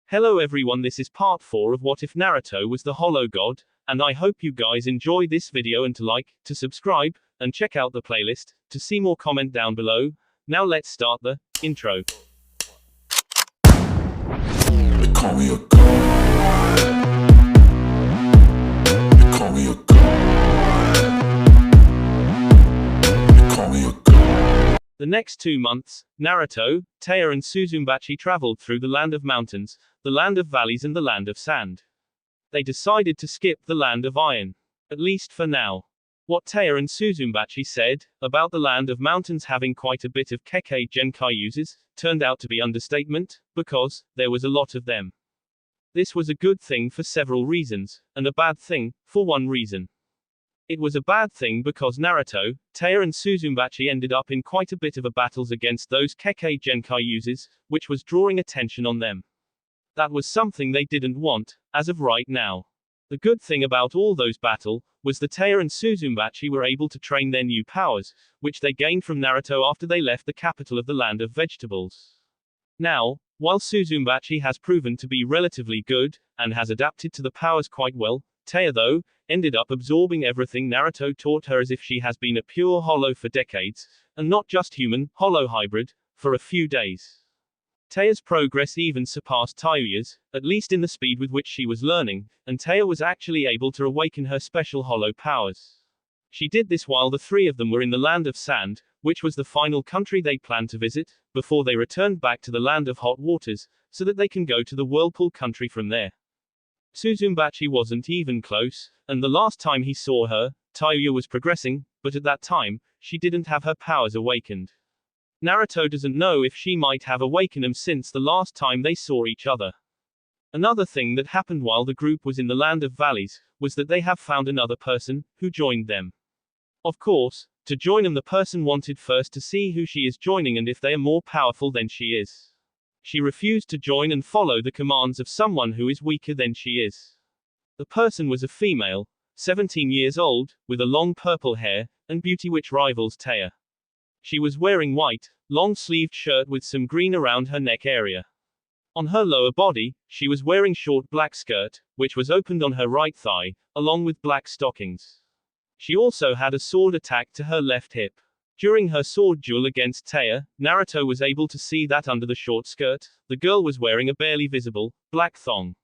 Hello everyone, this is part 4 of What If Naruto Was the Hollow God, and I hope you guys enjoy this video and to like, to subscribe, and check out the playlist, to see more comment down below. Now let's start the intro. They call me a god. They call me a god. They call me a god. The next 2 months, Naruto, Taya and Uzumaki traveled through the land of mountains, the land of valleys and the land of sand. They decided to skip the land of iron. At least for now. What Taya and Uzumaki said, about the land of mountains having quite a bit of Kekkei Genkai users, turned out to be understatement, because there was a lot of them. This was a good thing for several reasons, and a bad thing, for one reason. It was a bad thing because Naruto, Taya and Uzumaki ended up in quite a bit of a battles against those Kekkei Genkai users, which was drawing attention on them. That was something they didn't want, as of right now. The good thing about all those battle, was that Taya and Uzumaki were able to train their new powers, which they gained from Naruto after they left the capital of the land of vegetables. Now, while Uzumaki has proven to be relatively good, and has adapted to the powers quite well, Taya though, ended up absorbing everything Naruto taught her as if she has been a pure hollow for decades, and not just human, hollow hybrid, for a few days. Taya's progress even surpassed Tayuya's, at least in the speed with which she was learning, and Taya was actually able to awaken her special hollow powers. She did this while the three of them were in the land of sand, which was the final country they planned to visit, before they returned back to the land of hot waters, so that they can go to the Whirlpool country from there. Uzumaki wasn't even close, and the last time he saw her, Tayuya was progressing, but at that time, she didn't have her powers awakened. Naruto doesn't know if she might have awakened them since the last time they saw each other. Another thing that happened while the group was in the land of valleys, was that they have found another person, who joined them. Of course, to join them the person wanted first to see who she is joining and if they are more powerful than she is. She refused to join and follow the commands of someone who is weaker than she is. The person was a female, 17 years old, with a long purple hair, and beauty which rivals Taya. She was wearing white, long-sleeved shirt with some green around her neck area. On her lower body, she was wearing short black skirt, which was opened on her right thigh, along with black stockings. She also had a sword attached to her left hip. During her sword duel against Taya, Naruto was able to see that under the short skirt, the girl was wearing a barely visible, black thong.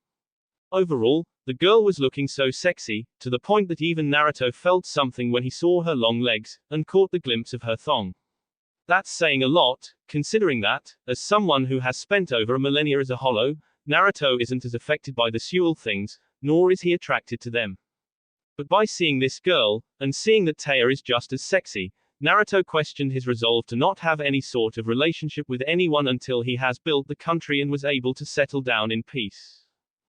Overall, the girl was looking so sexy, to the point that even Naruto felt something when he saw her long legs, and caught the glimpse of her thong. That's saying a lot, considering that, as someone who has spent over a millennia as a hollow, Naruto isn't as affected by the sexual things, nor is he attracted to them. But by seeing this girl, and seeing that Taya is just as sexy, Naruto questioned his resolve to not have any sort of relationship with anyone until he has built the country and was able to settle down in peace.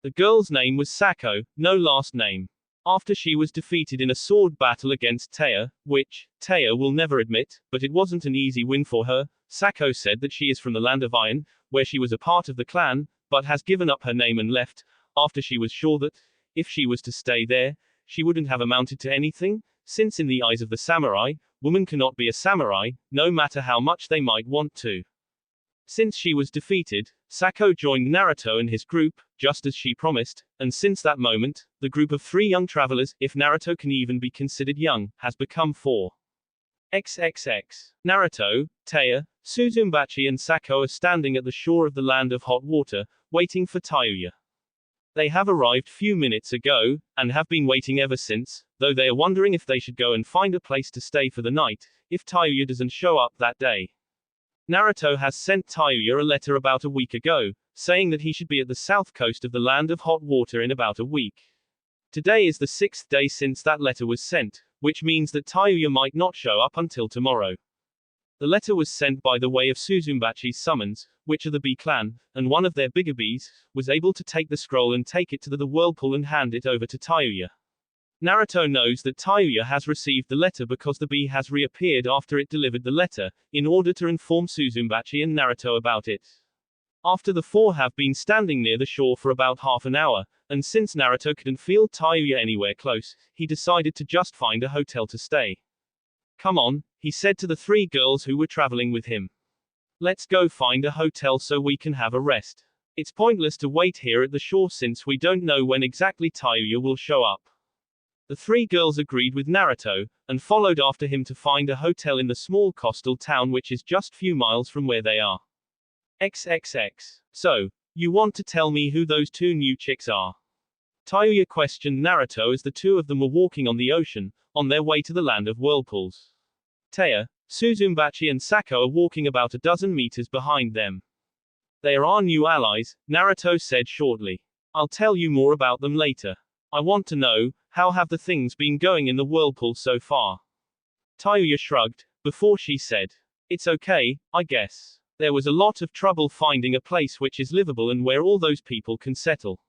The girl's name was Sako, no last name. After she was defeated in a sword battle against Taya, which, Taya will never admit, but it wasn't an easy win for her, Sako said that she is from the land of iron, where she was a part of the clan, but has given up her name and left, after she was sure that, if she was to stay there, she wouldn't have amounted to anything, since in the eyes of the samurai, women cannot be a samurai, no matter how much they might want to. Since she was defeated, Sako joined Naruto and his group, just as she promised, and since that moment, the group of 3 young travelers, if Naruto can even be considered young, has become 4. XXX. Naruto, Taya, Uzumaki and Sako are standing at the shore of the land of hot water, waiting for Tayuya. They have arrived few minutes ago, and have been waiting ever since, though they are wondering if they should go and find a place to stay for the night, if Tayuya doesn't show up that day. Naruto has sent Tayuya a letter about a week ago, saying that he should be at the south coast of the land of hot water in about a week. Today is the 6th day since that letter was sent, which means that Tayuya might not show up until tomorrow. The letter was sent by the way of Uzumaki's summons, which are the Bee clan, and one of their bigger bees, was able to take the scroll and take it to the Whirlpool and hand it over to Tayuya. Naruto knows that Tayuya has received the letter because the bee has reappeared after it delivered the letter, in order to inform Uzumaki and Naruto about it. After the 4 have been standing near the shore for about half an hour, and since Naruto couldn't feel Tayuya anywhere close, he decided to just find a hotel to stay. Come on, he said to the 3 girls who were traveling with him. Let's go find a hotel so we can have a rest. It's pointless to wait here at the shore since we don't know when exactly Tayuya will show up. The three girls agreed with Naruto, and followed after him to find a hotel in the small coastal town which is just few miles from where they are. XXX. So, you want to tell me who those two new chicks are? Tayuya questioned Naruto as the two of them were walking on the ocean, on their way to the land of whirlpools. Taya, Uzumaki and Sako are walking about a dozen meters behind them. They are our new allies, Naruto said shortly. I'll tell you more about them later. I want to know, how have the things been going in the whirlpool so far? Tayuya shrugged, before she said. It's okay, I guess. There was a lot of trouble finding a place which is livable and where all those people can settle.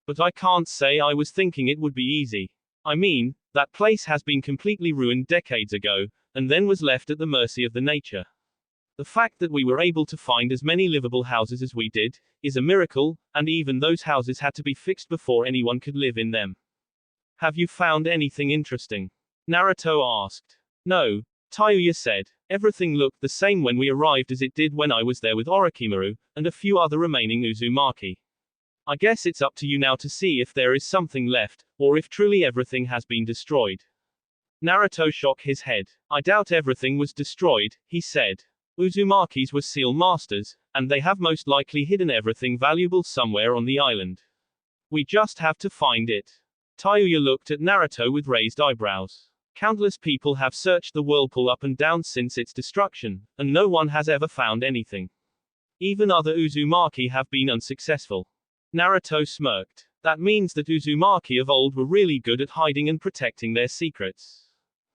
But I can't say I was thinking it would be easy. I mean, that place has been completely ruined decades ago, and then was left at the mercy of the nature. The fact that we were able to find as many livable houses as we did, is a miracle, and even those houses had to be fixed before anyone could live in them. Have you found anything interesting? Naruto asked. No, Tayuya said. Everything looked the same when we arrived as it did when I was there with Orochimaru, and a few other remaining Uzumaki. I guess it's up to you now to see if there is something left, or if truly everything has been destroyed. Naruto shook his head. I doubt everything was destroyed, he said. Uzumakis were seal masters, and they have most likely hidden everything valuable somewhere on the island. We just have to find it. Tayuya looked at Naruto with raised eyebrows. Countless people have searched the whirlpool up and down since its destruction, and no one has ever found anything. Even other Uzumaki have been unsuccessful. Naruto smirked. That means that Uzumaki of old were really good at hiding and protecting their secrets.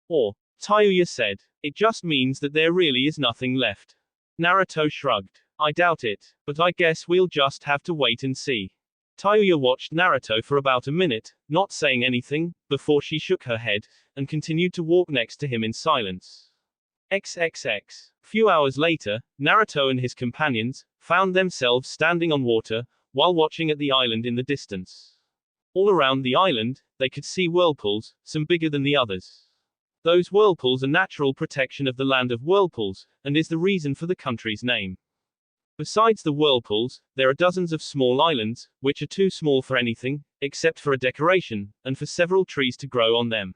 Or, Tayuya said, it just means that there really is nothing left. Naruto shrugged. I doubt it, but I guess we'll just have to wait and see. Tayuya watched Naruto for about a minute, not saying anything, before she shook her head, and continued to walk next to him in silence. XXX. Few hours later, Naruto and his companions found themselves standing on water, while watching at the island in the distance. All around the island, they could see whirlpools, some bigger than the others. Those whirlpools are natural protection of the land of whirlpools, and is the reason for the country's name. Besides the whirlpools, there are dozens of small islands, which are too small for anything, except for a decoration, and for several trees to grow on them.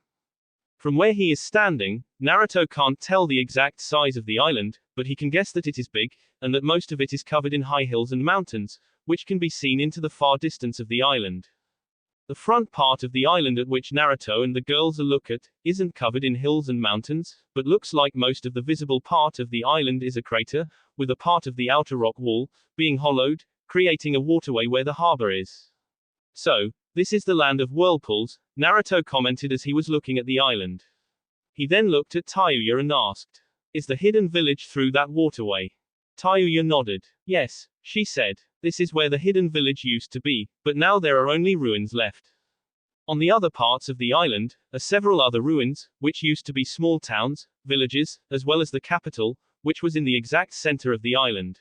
From where he is standing, Naruto can't tell the exact size of the island, but he can guess that it is big, and that most of it is covered in high hills and mountains, which can be seen into the far distance of the island. The front part of the island at which Naruto and the girls are look at, isn't covered in hills and mountains, but looks like most of the visible part of the island is a crater, with a part of the outer rock wall being hollowed, creating a waterway where the harbor is. So, this is the land of whirlpools, Naruto commented as he was looking at the island. He then looked at Tayuya and asked, is the hidden village through that waterway? Tayuya nodded. Yes, she said. This is where the hidden village used to be, but now there are only ruins left. On the other parts of the island, are several other ruins, which used to be small towns, villages, as well as the capital, which was in the exact center of the island.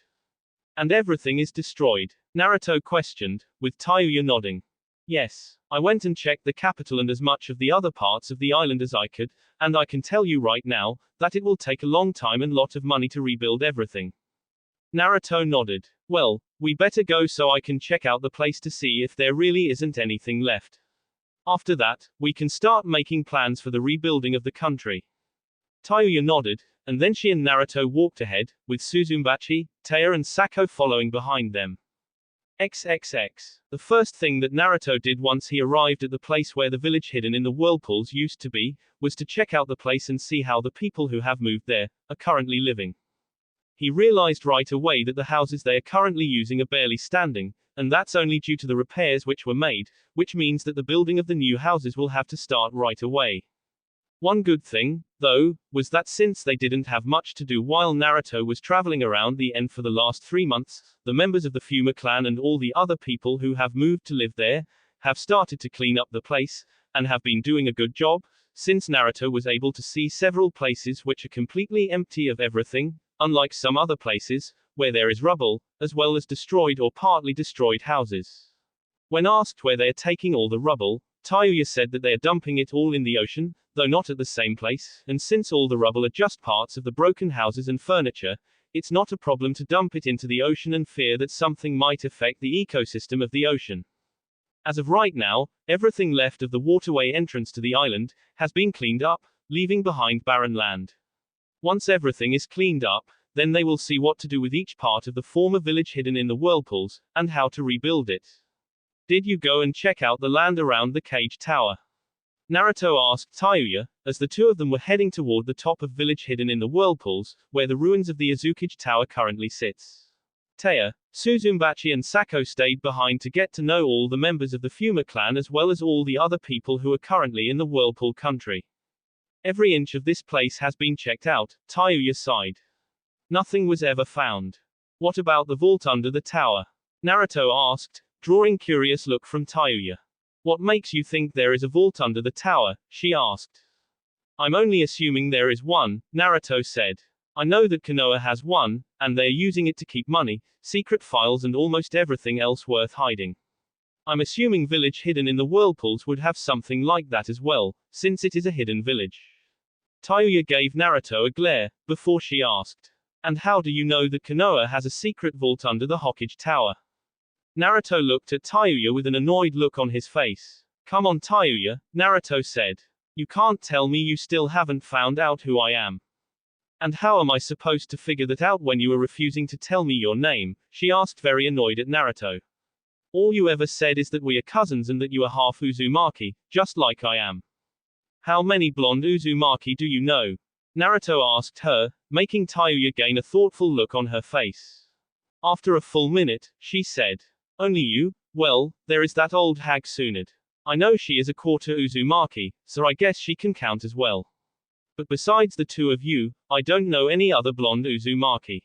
And everything is destroyed? Naruto questioned, with Tayuya nodding. Yes, I went and checked the capital and as much of the other parts of the island as I could, and I can tell you right now, that it will take a long time and lot of money to rebuild everything. Naruto nodded. Well, we better go so I can check out the place to see if there really isn't anything left. After that, we can start making plans for the rebuilding of the country. Tayuya nodded, and then she and Naruto walked ahead, with Uzumaki, Taya and Sako following behind them. XXX. The first thing that Naruto did once he arrived at the place where the village hidden in the whirlpools used to be, was to check out the place and see how the people who have moved there are currently living. He realized right away that the houses they are currently using are barely standing, and that's only due to the repairs which were made, which means that the building of the new houses will have to start right away. One good thing, though, was that since they didn't have much to do while Naruto was traveling around the end for the last 3 months, the members of the Fuma clan and all the other people who have moved to live there, have started to clean up the place, and have been doing a good job, since Naruto was able to see several places which are completely empty of everything, unlike some other places, where there is rubble, as well as destroyed or partly destroyed houses. When asked where they are taking all the rubble, Tayuya said that they are dumping it all in the ocean, though not at the same place, and since all the rubble are just parts of the broken houses and furniture, It's not a problem to dump it into the ocean and fear that something might affect the ecosystem of the ocean. As of right now, everything left of the waterway entrance to the island has been cleaned up, leaving behind barren land. Once everything is cleaned up, then they will see what to do with each part of the former village hidden in the whirlpools, and how to rebuild it. Did you go and check out the land around the cage tower? Naruto asked Tayuya, as the two of them were heading toward the top of village hidden in the whirlpools, where the ruins of the Azuki tower currently sits. Taya, Uzumaki and Sako stayed behind to get to know all the members of the Fuma clan as well as all the other people who are currently in the Whirlpool country. Every inch of this place has been checked out, Tayuya sighed. Nothing was ever found. What about the vault under the tower? Naruto asked, drawing curious look from Tayuya. What makes you think there is a vault under the tower? She asked. I'm only assuming there is one, Naruto said. I know that Konoha has one, and they're using it to keep money, secret files and almost everything else worth hiding. I'm assuming village hidden in the whirlpools would have something like that as well, since it is a hidden village. Tayuya gave Naruto a glare, before she asked. And how do you know that Konoha has a secret vault under the Hokage Tower? Naruto looked at Tayuya with an annoyed look on his face. Come on Tayuya, Naruto said. You can't tell me you still haven't found out who I am. And how am I supposed to figure that out when you are refusing to tell me your name? She asked, very annoyed at Naruto. All you ever said is that we are cousins and that you are half Uzumaki, just like I am. How many blonde Uzumaki do you know? Naruto asked her, making Tayuya gain a thoughtful look on her face. After a full minute, she said. Only you? Well, there is that old hag Tsunade. I know she is a quarter Uzumaki, so I guess she can count as well. But besides the two of you, I don't know any other blonde Uzumaki.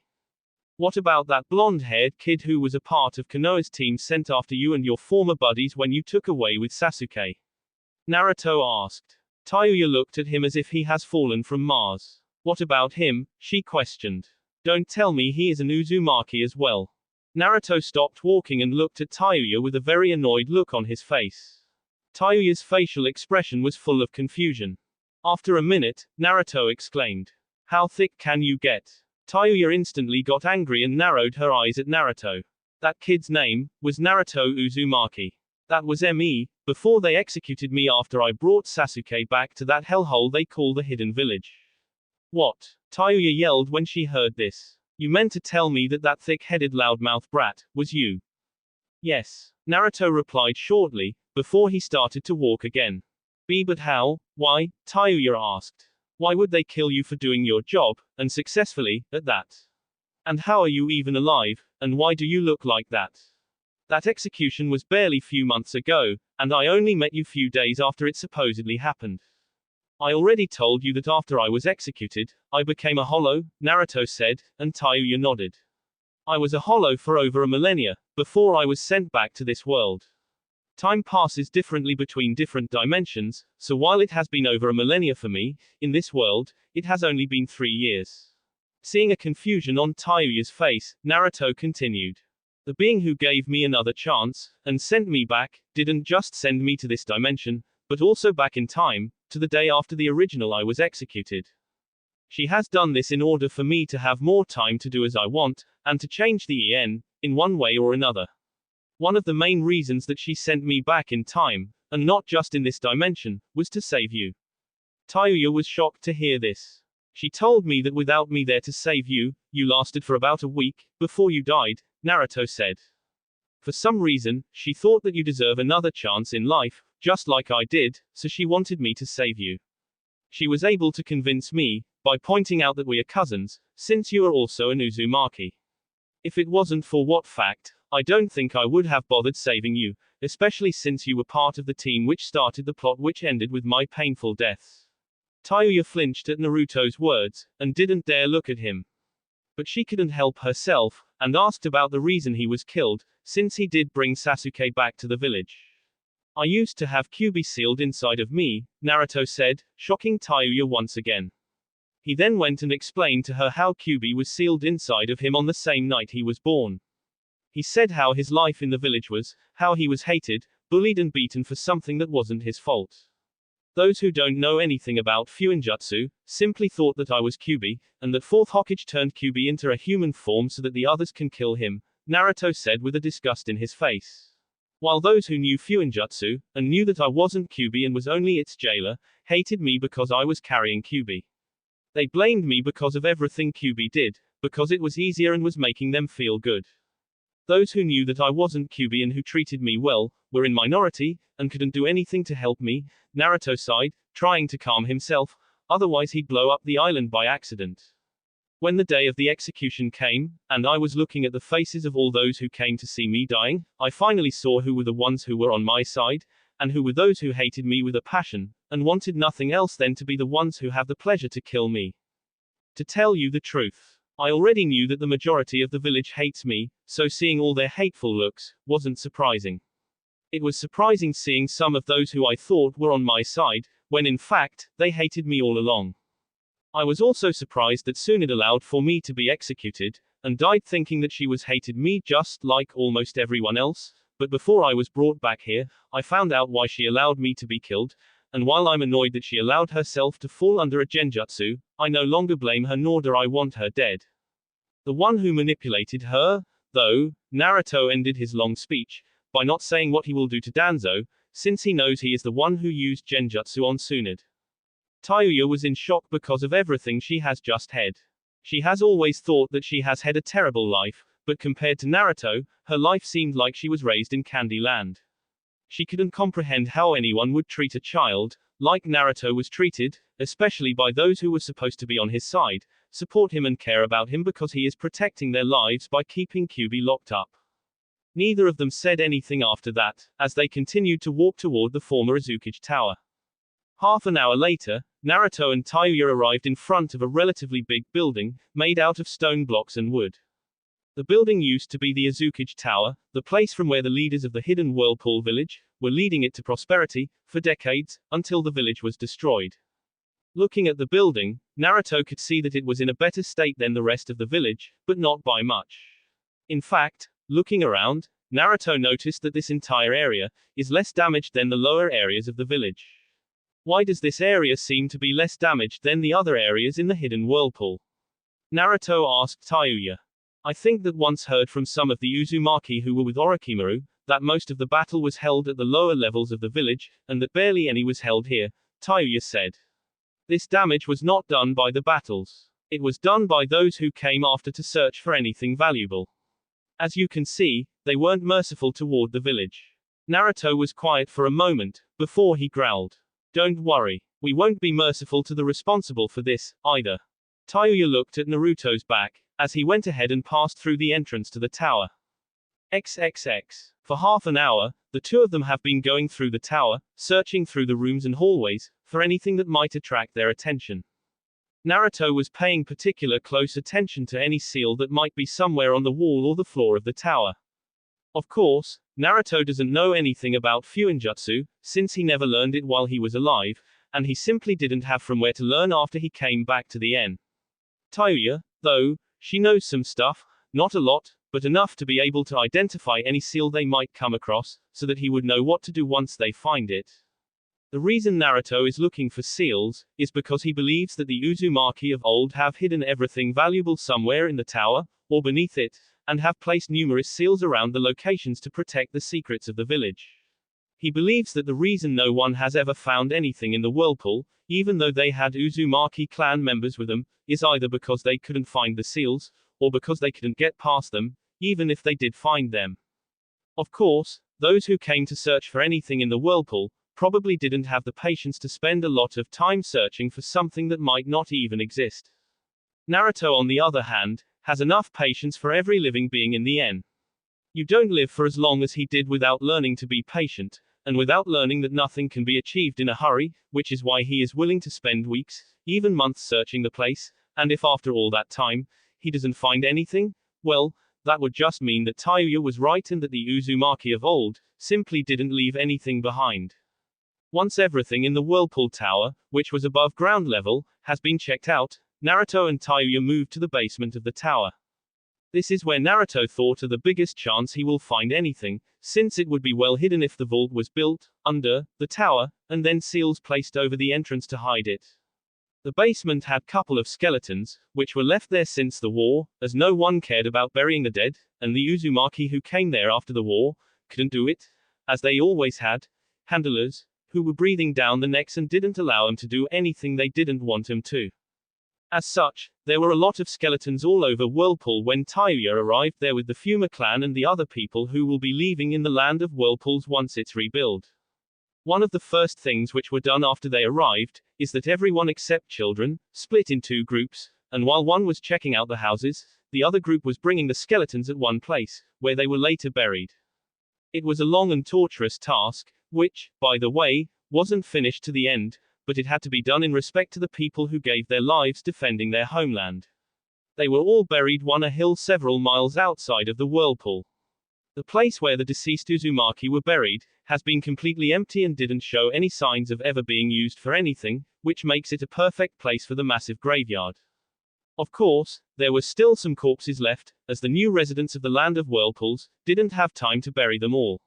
What about that blonde-haired kid who was a part of Konoha's team sent after you and your former buddies when you took away with Sasuke? Naruto asked. Tayuya looked at him as if he has fallen from Mars. What about him? She questioned. Don't tell me he is an Uzumaki as well. Naruto stopped walking and looked at Tayuya with a very annoyed look on his face. Tayuya's facial expression was full of confusion. After a minute, Naruto exclaimed. How thick can you get? Tayuya instantly got angry and narrowed her eyes at Naruto. That kid's name was Naruto Uzumaki. That was me, before they executed me after I brought Sasuke back to that hellhole they call the Hidden Village. What? Tayuya yelled when she heard this. You meant to tell me that that thick-headed loudmouth brat was you? Yes, Naruto replied shortly, before he started to walk again. But how? Why? Tayuya asked. Why would they kill you for doing your job, and successfully, at that? And how are you even alive, and why do you look like that? That execution was barely few months ago, and I only met you few days after it supposedly happened. I already told you that after I was executed, I became a hollow, Naruto said, and Tayuya nodded. I was a hollow for over a millennia, before I was sent back to this world. Time passes differently between different dimensions, so while it has been over a millennia for me, in this world, it has only been 3 years. Seeing a confusion on Tayuya's face, Naruto continued. The being who gave me another chance, and sent me back, didn't just send me to this dimension, but also back in time, to the day after the original I was executed. She has done this in order for me to have more time to do as I want, and to change the in one way or another. One of the main reasons that she sent me back in time, and not just in this dimension, was to save you. Tayuya was shocked to hear this. She told me that without me there to save you, you lasted for about a week, before you died, Naruto said. For some reason, she thought that you deserve another chance in life, just like I did, so she wanted me to save you. She was able to convince me, by pointing out that we are cousins, since you are also an Uzumaki. If it wasn't for what fact, I don't think I would have bothered saving you, especially since you were part of the team which started the plot which ended with my painful deaths. Tayuya flinched at Naruto's words, and didn't dare look at him. But she couldn't help herself, and asked about the reason he was killed, since he did bring Sasuke back to the village. I used to have Kyuubi sealed inside of me, Naruto said, shocking Tayuya once again. He then went and explained to her how Kyuubi was sealed inside of him on the same night he was born. He said how his life in the village was, how he was hated, bullied and beaten for something that wasn't his fault. Those who don't know anything about fuinjutsu simply thought that I was Kyuubi, and that fourth Hokage turned Kyuubi into a human form so that the others can kill him, Naruto said with a disgust in his face. While those who knew fuinjutsu, and knew that I wasn't Kyuubi and was only its jailer, hated me because I was carrying Kyuubi. They blamed me because of everything Kyuubi did, because it was easier and was making them feel good. Those who knew that I wasn't Kyuubi and who treated me well, were in minority, and couldn't do anything to help me, Naruto sighed, trying to calm himself, otherwise he'd blow up the island by accident. When the day of the execution came, and I was looking at the faces of all those who came to see me dying, I finally saw who were the ones who were on my side, and who were those who hated me with a passion, and wanted nothing else than to be the ones who have the pleasure to kill me. To tell you the truth, I already knew that the majority of the village hates me, so seeing all their hateful looks wasn't surprising. It was surprising seeing some of those who I thought were on my side, when in fact, they hated me all along. I was also surprised that Tsunade allowed for me to be executed, and died thinking that she was hated me just like almost everyone else, but before I was brought back here, I found out why she allowed me to be killed, and while I'm annoyed that she allowed herself to fall under a genjutsu, I no longer blame her nor do I want her dead. The one who manipulated her, though, Naruto ended his long speech, by not saying what he will do to Danzo, since he knows he is the one who used genjutsu on Tsunade. Tayuya was in shock because of everything she has just had. She has always thought that she has had a terrible life, but compared to Naruto, her life seemed like she was raised in Candyland. She couldn't comprehend how anyone would treat a child, like Naruto was treated, especially by those who were supposed to be on his side, support him and care about him because he is protecting their lives by keeping Kyuubi locked up. Neither of them said anything after that, as they continued to walk toward the former Azuki Tower. Half an hour later, Naruto and Tayuya arrived in front of a relatively big building, made out of stone blocks and wood. The building used to be the Azuki Tower, the place from where the leaders of the hidden Whirlpool village were leading it to prosperity, for decades, until the village was destroyed. Looking at the building, Naruto could see that it was in a better state than the rest of the village, but not by much. In fact, looking around, Naruto noticed that this entire area is less damaged than the lower areas of the village. Why does this area seem to be less damaged than the other areas in the hidden Whirlpool? Naruto asked Tayuya. I think that once heard from some of the Uzumaki who were with Orochimaru, that most of the battle was held at the lower levels of the village, and that barely any was held here, Tayuya said. This damage was not done by the battles. It was done by those who came after to search for anything valuable. As you can see, they weren't merciful toward the village. Naruto was quiet for a moment, before he growled. Don't worry. We won't be merciful to the responsible for this, either. Tayuya looked at Naruto's back, as he went ahead and passed through the entrance to the tower. XXX. For half an hour, the two of them have been going through the tower, searching through the rooms and hallways, for anything that might attract their attention. Naruto was paying particular close attention to any seal that might be somewhere on the wall or the floor of the tower. Of course, Naruto doesn't know anything about fuinjutsu, since he never learned it while he was alive, and he simply didn't have from where to learn after he came back to the N. Tayuya, though, she knows some stuff, not a lot, but enough to be able to identify any seal they might come across, so that he would know what to do once they find it. The reason Naruto is looking for seals is because he believes that the Uzumaki of old have hidden everything valuable somewhere in the tower, or beneath it, and have placed numerous seals around the locations to protect the secrets of the village. He believes that the reason no one has ever found anything in the Whirlpool, even though they had Uzumaki clan members with them, is either because they couldn't find the seals, or because they couldn't get past them, even if they did find them. Of course, those who came to search for anything in the Whirlpool probably didn't have the patience to spend a lot of time searching for something that might not even exist. Naruto, on the other hand, has enough patience for every living being in the N. You don't live for as long as he did without learning to be patient, and without learning that nothing can be achieved in a hurry, which is why he is willing to spend weeks, even months searching the place, and if after all that time, he doesn't find anything, well, that would just mean that Tayuya was right and that the Uzumaki of old simply didn't leave anything behind. Once everything in the Whirlpool Tower, which was above ground level, has been checked out, Naruto and Tayuya moved to the basement of the tower. This is where Naruto thought of the biggest chance he will find anything, since it would be well hidden if the vault was built under the tower, and then seals placed over the entrance to hide it. The basement had couple of skeletons, which were left there since the war, as no one cared about burying the dead, and the Uzumaki who came there after the war couldn't do it, as they always had handlers, who were breathing down the necks and didn't allow them to do anything they didn't want them to. As such, there were a lot of skeletons all over Whirlpool when Tayuya arrived there with the Fuma clan and the other people who will be leaving in the land of Whirlpools once it's rebuilt. One of the first things which were done after they arrived, is that everyone except children, split in two groups, and while one was checking out the houses, the other group was bringing the skeletons at one place, where they were later buried. It was a long and torturous task, which, by the way, wasn't finished to the end, but it had to be done in respect to the people who gave their lives defending their homeland. They were all buried on a hill several miles outside of the Whirlpool. The place where the deceased Uzumaki were buried, has been completely empty and didn't show any signs of ever being used for anything, which makes it a perfect place for the massive graveyard. Of course, there were still some corpses left, as the new residents of the land of Whirlpools didn't have time to bury them all.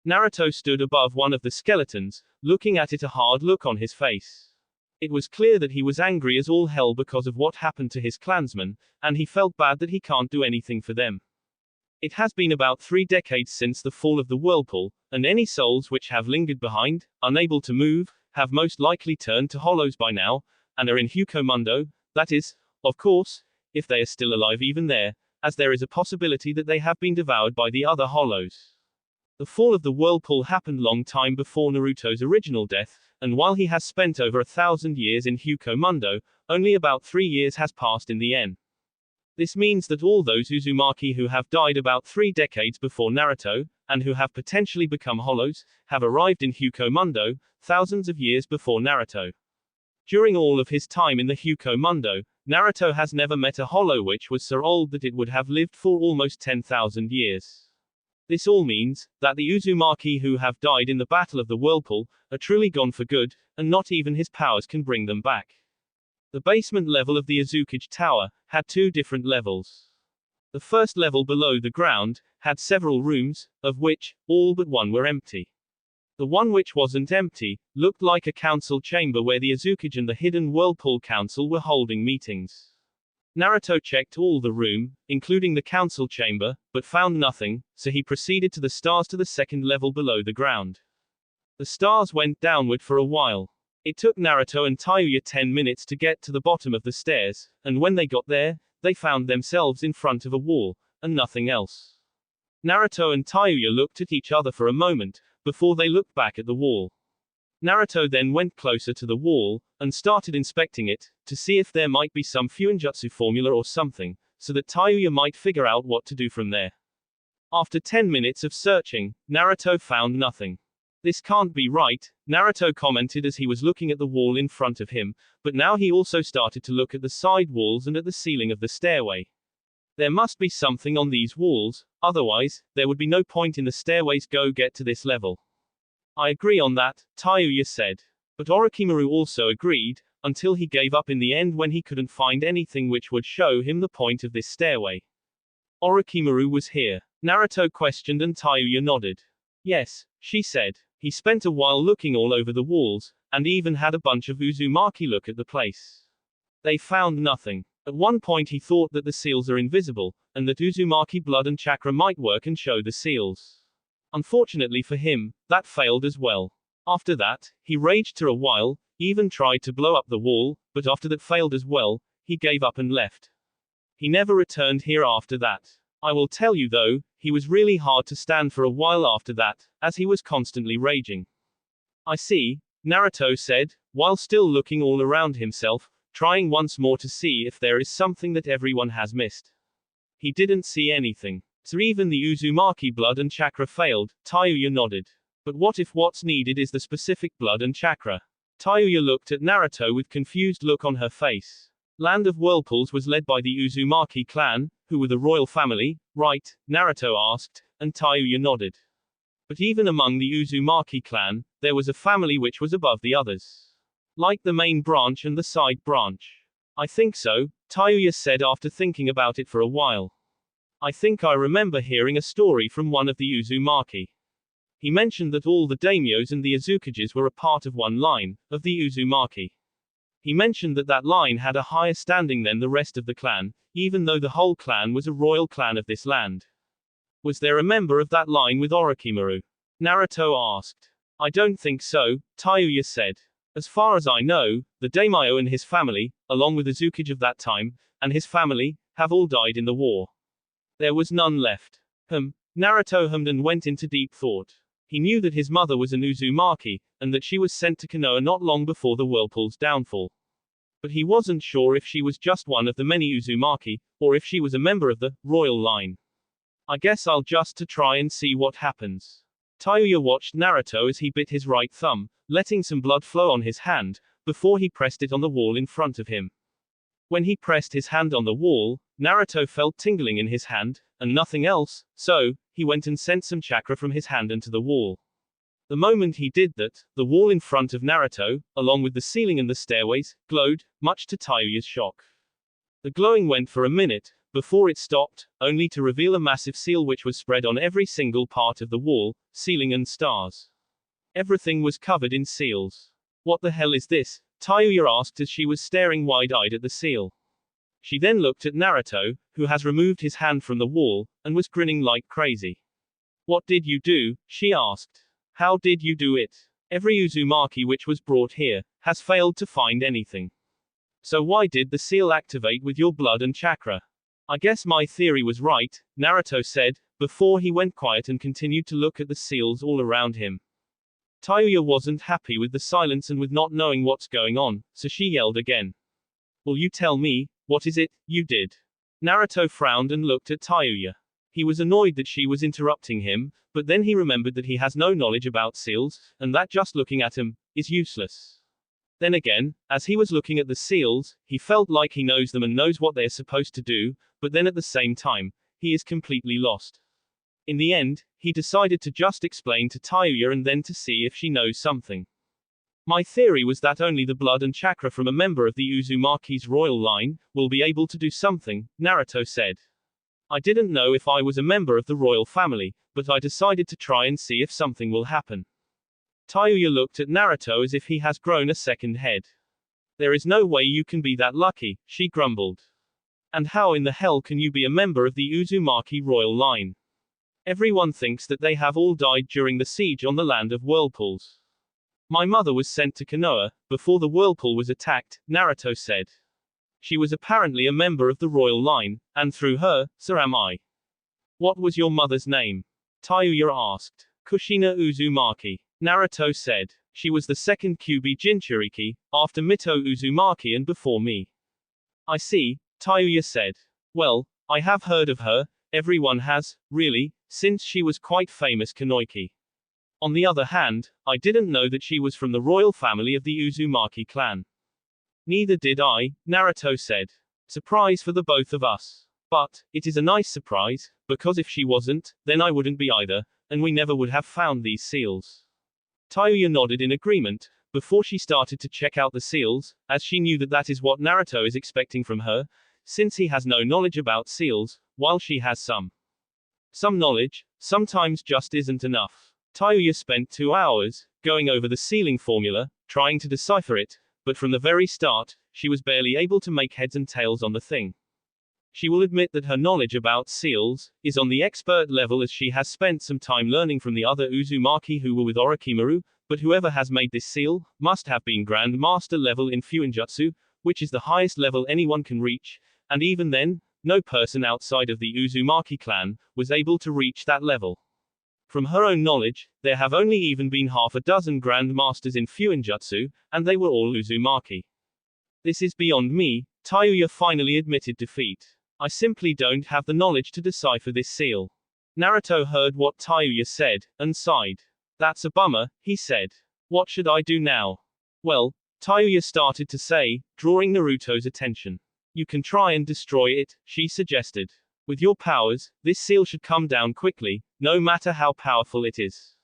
Naruto stood above one of the skeletons, looking at it, a hard look on his face. It was clear that he was angry as all hell because of what happened to his clansmen, and he felt bad that he can't do anything for them. It has been about 3 decades since the fall of the Whirlpool, and any souls which have lingered behind, unable to move, have most likely turned to hollows by now, and are in Hukomundo, that is, of course, if they are still alive even there, as there is a possibility that they have been devoured by the other hollows. The fall of the Whirlpool happened long time before Naruto's original death, and while he has spent over 1,000 years in Hukomundo, only about 3 years has passed in the N. This means that all those Uzumaki who have died about 3 decades before Naruto, and who have potentially become hollows, have arrived in Hukomundo, thousands of years before Naruto. During all of his time in the Hukomundo, Naruto has never met a hollow which was so old that it would have lived for almost 10,000 years. This all means that the Uzumaki who have died in the Battle of the Whirlpool are truly gone for good, and not even his powers can bring them back. The basement level of the Azuki Tower had 2 different levels. The first level below the ground had several rooms, of which all but one were empty. The one which wasn't empty looked like a council chamber where the Azuki and the hidden Whirlpool Council were holding meetings. Naruto checked all the room, including the council chamber, but found nothing, so he proceeded to the stars to the second level below the ground. The stars went downward for a while. It took Naruto and Tayuya 10 minutes to get to the bottom of the stairs, and when they got there, they found themselves in front of a wall, and nothing else. Naruto and Tayuya looked at each other for a moment, before they looked back at the wall. Naruto then went closer to the wall, and started inspecting it, to see if there might be some fuinjutsu formula or something, so that Tayuya might figure out what to do from there. After 10 minutes of searching, Naruto found nothing. This can't be right, Naruto commented as he was looking at the wall in front of him, but now he also started to look at the side walls and at the ceiling of the stairway. There must be something on these walls, otherwise, there would be no point in the stairways get to this level. I agree on that, Tayuya said. But Orochimaru also agreed, until he gave up in the end when he couldn't find anything which would show him the point of this stairway. Orochimaru was here. Naruto questioned and Tayuya nodded. Yes, she said. He spent a while looking all over the walls, and even had a bunch of Uzumaki look at the place. They found nothing. At one point he thought that the seals are invisible, and that Uzumaki blood and chakra might work and show the seals. Unfortunately for him, that failed as well. After that, he raged for a while, even tried to blow up the wall, but after that failed as well, he gave up and left. He never returned here after that. I will tell you though, he was really hard to stand for a while after that, as he was constantly raging. I see, Naruto said, while still looking all around himself, trying once more to see if there is something that everyone has missed. He didn't see anything. So even the Uzumaki blood and chakra failed, Tayuya nodded. But what if what's needed is the specific blood and chakra? Tayuya looked at Naruto with confused look on her face. Land of Whirlpools was led by the Uzumaki clan, who were the royal family, right? Naruto asked, and Tayuya nodded. But even among the Uzumaki clan, there was a family which was above the others. Like the main branch and the side branch. I think so, Tayuya said after thinking about it for a while. I think I remember hearing a story from one of the Uzumaki. He mentioned that all the daimyos and the Azukages were a part of one line, of the Uzumaki. He mentioned that that line had a higher standing than the rest of the clan, even though the whole clan was a royal clan of this land. Was there a member of that line with Orochimaru? Naruto asked. I don't think so, Tayuya said. As far as I know, the daimyo and his family, along with Azukage of that time, and his family, have all died in the war. There was none left. Naruto hummed and went into deep thought. He knew that his mother was an Uzumaki, and that she was sent to Konoha not long before the Whirlpool's downfall. But he wasn't sure if she was just one of the many Uzumaki, or if she was a member of the royal line. I guess I'll just to try and see what happens. Tayuya watched Naruto as he bit his right thumb, letting some blood flow on his hand, before he pressed it on the wall in front of him. When he pressed his hand on the wall, Naruto felt tingling in his hand, and nothing else, so, he went and sent some chakra from his hand into the wall. The moment he did that, the wall in front of Naruto, along with the ceiling and the stairways, glowed, much to Tayuya's shock. The glowing went for a minute, before it stopped, only to reveal a massive seal which was spread on every single part of the wall, ceiling and stars. Everything was covered in seals. What the hell is this? Tayuya asked as she was staring wide-eyed at the seal. She then looked at Naruto, who has removed his hand from the wall, and was grinning like crazy. What did you do? She asked. How did you do it? Every Uzumaki which was brought here, has failed to find anything. So why did the seal activate with your blood and chakra? I guess my theory was right, Naruto said, before he went quiet and continued to look at the seals all around him. Tayuya wasn't happy with the silence and with not knowing what's going on, so she yelled again. Will you tell me, what is it, you did? Naruto frowned and looked at Tayuya. He was annoyed that she was interrupting him, but then he remembered that he has no knowledge about seals, and that just looking at him, is useless. Then again, as he was looking at the seals, he felt like he knows them and knows what they are supposed to do, but then at the same time, he is completely lost. In the end, he decided to just explain to Tayuya and then to see if she knows something. My theory was that only the blood and chakra from a member of the Uzumaki's royal line will be able to do something, Naruto said. I didn't know if I was a member of the royal family, but I decided to try and see if something will happen. Tayuya looked at Naruto as if he has grown a second head. There is no way you can be that lucky, she grumbled. And how in the hell can you be a member of the Uzumaki royal line? Everyone thinks that they have all died during the siege on the land of Whirlpools. My mother was sent to Konoha, before the Whirlpool was attacked, Naruto said. She was apparently a member of the royal line, and through her, so am I. What was your mother's name? Tayuya asked. Kushina Uzumaki. Naruto said. She was the second Kyuubi Jinchuriki, after Mito Uzumaki and before me. I see, Tayuya said. Well, I have heard of her, everyone has, really, since she was quite famous Kunoiki. On the other hand, I didn't know that she was from the royal family of the Uzumaki clan. Neither did I, Naruto said. Surprise for the both of us. But, it is a nice surprise, because if she wasn't, then I wouldn't be either, and we never would have found these seals. Tayuya nodded in agreement, before she started to check out the seals, as she knew that that is what Naruto is expecting from her, since he has no knowledge about seals, while she has some. Some knowledge, sometimes just isn't enough. Tayuya spent 2 hours, going over the sealing formula, trying to decipher it, but from the very start, she was barely able to make heads and tails on the thing. She will admit that her knowledge about seals is on the expert level as she has spent some time learning from the other Uzumaki who were with Orochimaru, but whoever has made this seal must have been Grand Master level in fuinjutsu, which is the highest level anyone can reach, and even then, no person outside of the Uzumaki clan was able to reach that level. From her own knowledge, there have only even been half a dozen Grand Masters in fuinjutsu, and they were all Uzumaki. This is beyond me, Tayuya finally admitted defeat. I simply don't have the knowledge to decipher this seal. Naruto heard what Tayuya said, and sighed. That's a bummer, he said. What should I do now? Well, Tayuya started to say, drawing Naruto's attention. You can try and destroy it, she suggested. With your powers, this seal should come down quickly, no matter how powerful it is.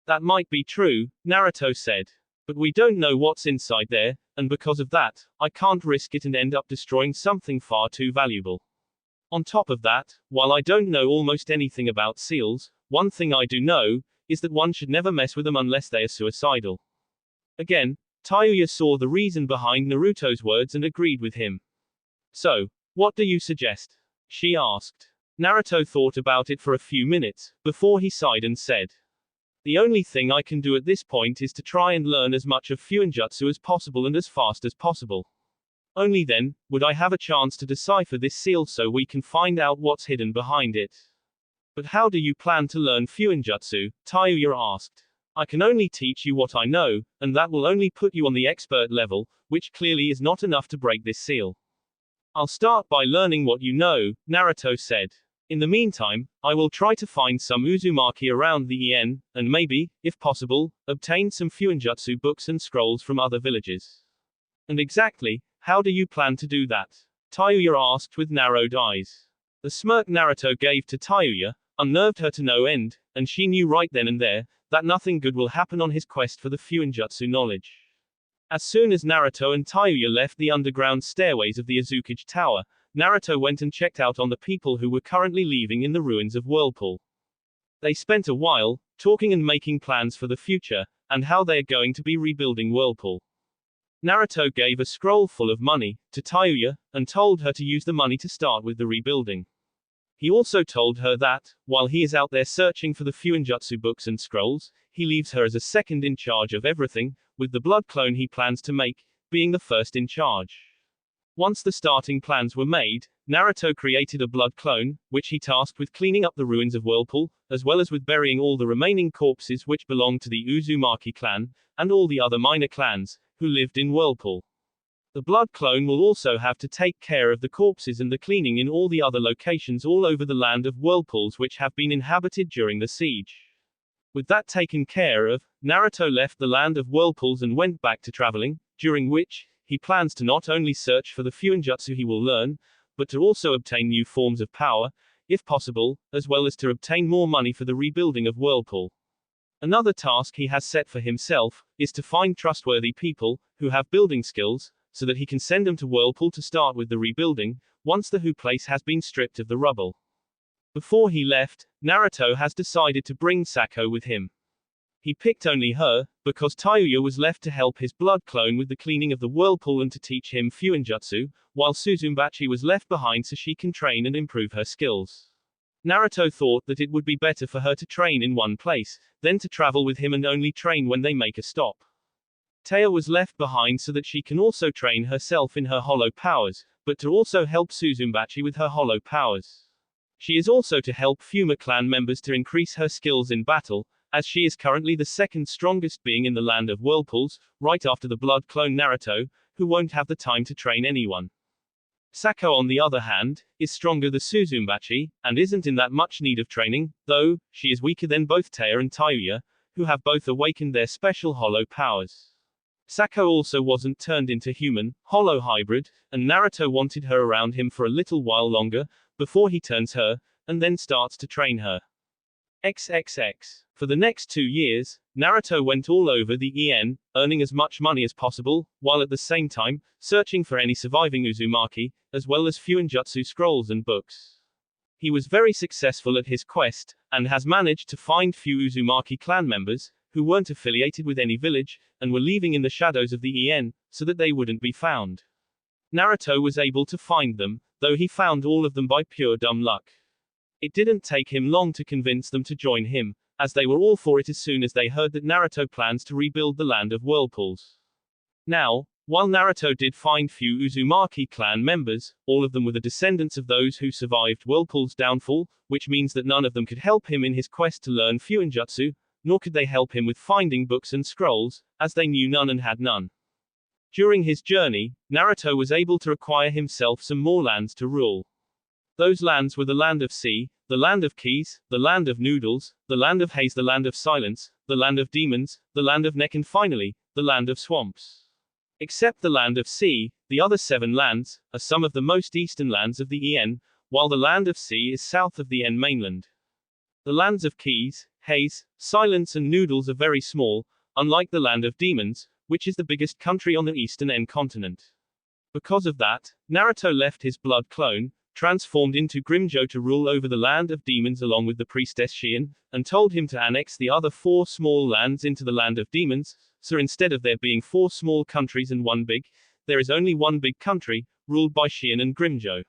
That might be true, Naruto said. But we don't know what's inside there, and because of that, I can't risk it and end up destroying something far too valuable. On top of that, while I don't know almost anything about seals, one thing I do know is that one should never mess with them unless they are suicidal. Again, Tayuya saw the reason behind Naruto's words and agreed with him. So, what do you suggest? She asked. Naruto thought about it for a few minutes, before he sighed and said, the only thing I can do at this point is to try and learn as much of fuinjutsu as possible and as fast as possible. Only then, would I have a chance to decipher this seal so we can find out what's hidden behind it. But how do you plan to learn fuinjutsu? Tayuya asked. I can only teach you what I know, and that will only put you on the expert level, which clearly is not enough to break this seal. I'll start by learning what you know, Naruto said. In the meantime, I will try to find some Uzumaki around the En, and maybe, if possible, obtain some fuinjutsu books and scrolls from other villages. And exactly, how do you plan to do that? Tayuya asked with narrowed eyes. The smirk Naruto gave to Tayuya unnerved her to no end, and she knew right then and there that nothing good will happen on his quest for the fuinjutsu knowledge. As soon as Naruto and Tayuya left the underground stairways of the Azuki Tower, Naruto went and checked out on the people who were currently leaving in the ruins of Whirlpool. They spent a while, talking and making plans for the future, and how they are going to be rebuilding Whirlpool. Naruto gave a scroll full of money to Tayuya, and told her to use the money to start with the rebuilding. He also told her that, while he is out there searching for the fuinjutsu books and scrolls, he leaves her as a second in charge of everything, with the blood clone he plans to make, being the first in charge. Once the starting plans were made, Naruto created a blood clone, which he tasked with cleaning up the ruins of Whirlpool, as well as with burying all the remaining corpses which belonged to the Uzumaki clan, and all the other minor clans, who lived in Whirlpool. The blood clone will also have to take care of the corpses and the cleaning in all the other locations all over the land of Whirlpools which have been inhabited during the siege. With that taken care of, Naruto left the land of Whirlpools and went back to traveling, during which, he plans to not only search for the fuinjutsu he will learn, but to also obtain new forms of power, if possible, as well as to obtain more money for the rebuilding of Whirlpool. Another task he has set for himself is to find trustworthy people who have building skills, so that he can send them to Whirlpool to start with the rebuilding, once the Who place has been stripped of the rubble. Before he left, Naruto has decided to bring Sako with him. He picked only her, because Tayuya was left to help his blood clone with the cleaning of the Whirlpool and to teach him fuinjutsu, while Uzumaki was left behind so she can train and improve her skills. Naruto thought that it would be better for her to train in one place, than to travel with him and only train when they make a stop. Taya was left behind so that she can also train herself in her hollow powers, but to also help Uzumaki with her hollow powers. She is also to help Fuma clan members to increase her skills in battle, as she is currently the second strongest being in the land of Whirlpools, right after the blood clone Naruto, who won't have the time to train anyone. Sako on the other hand, is stronger than Uzumaki, and isn't in that much need of training, though, she is weaker than both Taya and Tayuya, who have both awakened their special hollow powers. Sako also wasn't turned into human, hollow hybrid, and Naruto wanted her around him for a little while longer, before he turns her, and then starts to train her. XXX. For the next 2 years, Naruto went all over the En, earning as much money as possible, while at the same time, searching for any surviving Uzumaki, as well as fuinjutsu scrolls and books. He was very successful at his quest, and has managed to find few Uzumaki clan members, who weren't affiliated with any village, and were leaving in the shadows of the En, so that they wouldn't be found. Naruto was able to find them, though he found all of them by pure dumb luck. It didn't take him long to convince them to join him, as they were all for it as soon as they heard that Naruto plans to rebuild the land of Whirlpools. Now, while Naruto did find few Uzumaki clan members, all of them were the descendants of those who survived Whirlpool's downfall, which means that none of them could help him in his quest to learn fuinjutsu, nor could they help him with finding books and scrolls, as they knew none and had none. During his journey, Naruto was able to acquire himself some more lands to rule. Those lands were the land of sea, the land of keys, the land of noodles, the land of haze, the land of silence, the land of demons, the land of neck, and finally, the land of swamps. Except the land of sea, the other 7 lands are some of the most eastern lands of the En, while the land of sea is south of the En mainland. The lands of keys, haze, silence, and noodles are very small, unlike the land of demons, which is the biggest country on the eastern En continent. Because of that, Naruto left his blood clone, transformed into Grimmjow to rule over the land of demons along with the priestess Xian, and told him to annex the other 4 small lands into the land of demons, so instead of there being 4 small countries and 1 big, there is only 1 big country, ruled by Xian and Grimmjow.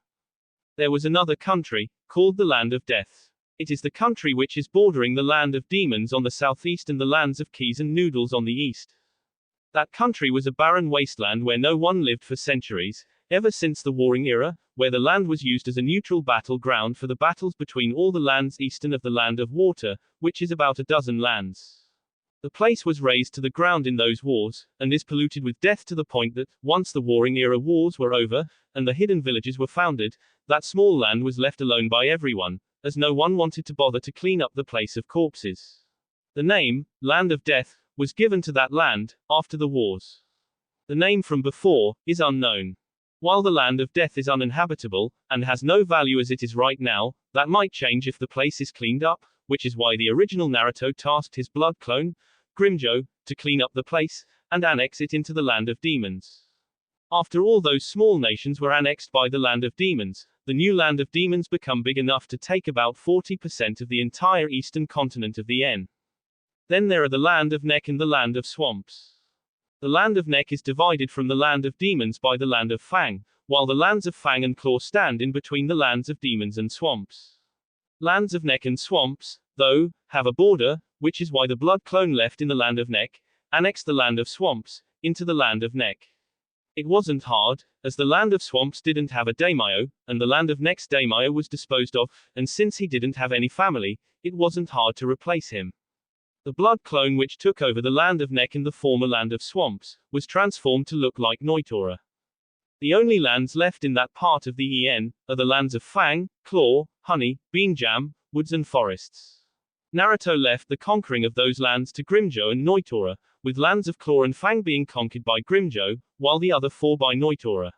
There was another country, called the Land of Death. It is the country which is bordering the land of demons on the southeast and the lands of keys and noodles on the east. That country was a barren wasteland where no one lived for centuries, ever since the Warring Era, where the land was used as a neutral battleground for the battles between all the lands eastern of the Land of Water, which is about a dozen lands. The place was razed to the ground in those wars, and is polluted with death to the point that, once the Warring Era wars were over, and the hidden villages were founded, that small land was left alone by everyone, as no one wanted to bother to clean up the place of corpses. The name, Land of Death, was given to that land, after the wars. The name from before, is unknown. While the Land of Death is uninhabitable, and has no value as it is right now, that might change if the place is cleaned up, which is why the original Naruto tasked his blood clone, Grimmjow, to clean up the place, and annex it into the Land of Demons. After all those small nations were annexed by the Land of Demons, the new Land of Demons become big enough to take about 40% of the entire eastern continent of the N. Then there are the Land of Neck and the Land of Swamps. The Land of Neck is divided from the Land of Demons by the Land of Fang, while the lands of Fang and Claw stand in between the lands of Demons and Swamps. Lands of Neck and Swamps, though, have a border, which is why the blood clone left in the Land of Neck, annexed the Land of Swamps, into the Land of Neck. It wasn't hard, as the Land of Swamps didn't have a daimyo, and the Land of Neck's daimyo was disposed of, and since he didn't have any family, it wasn't hard to replace him. The blood clone which took over the Land of Neck and the former Land of Swamps, was transformed to look like Noitora. The only lands left in that part of the EN, are the lands of Fang, Claw, Honey, Bean Jam, Woods and Forests. Naruto left the conquering of those lands to Grimmjow and Noitora, with lands of Claw and Fang being conquered by Grimmjow, while the other 4 by Noitora.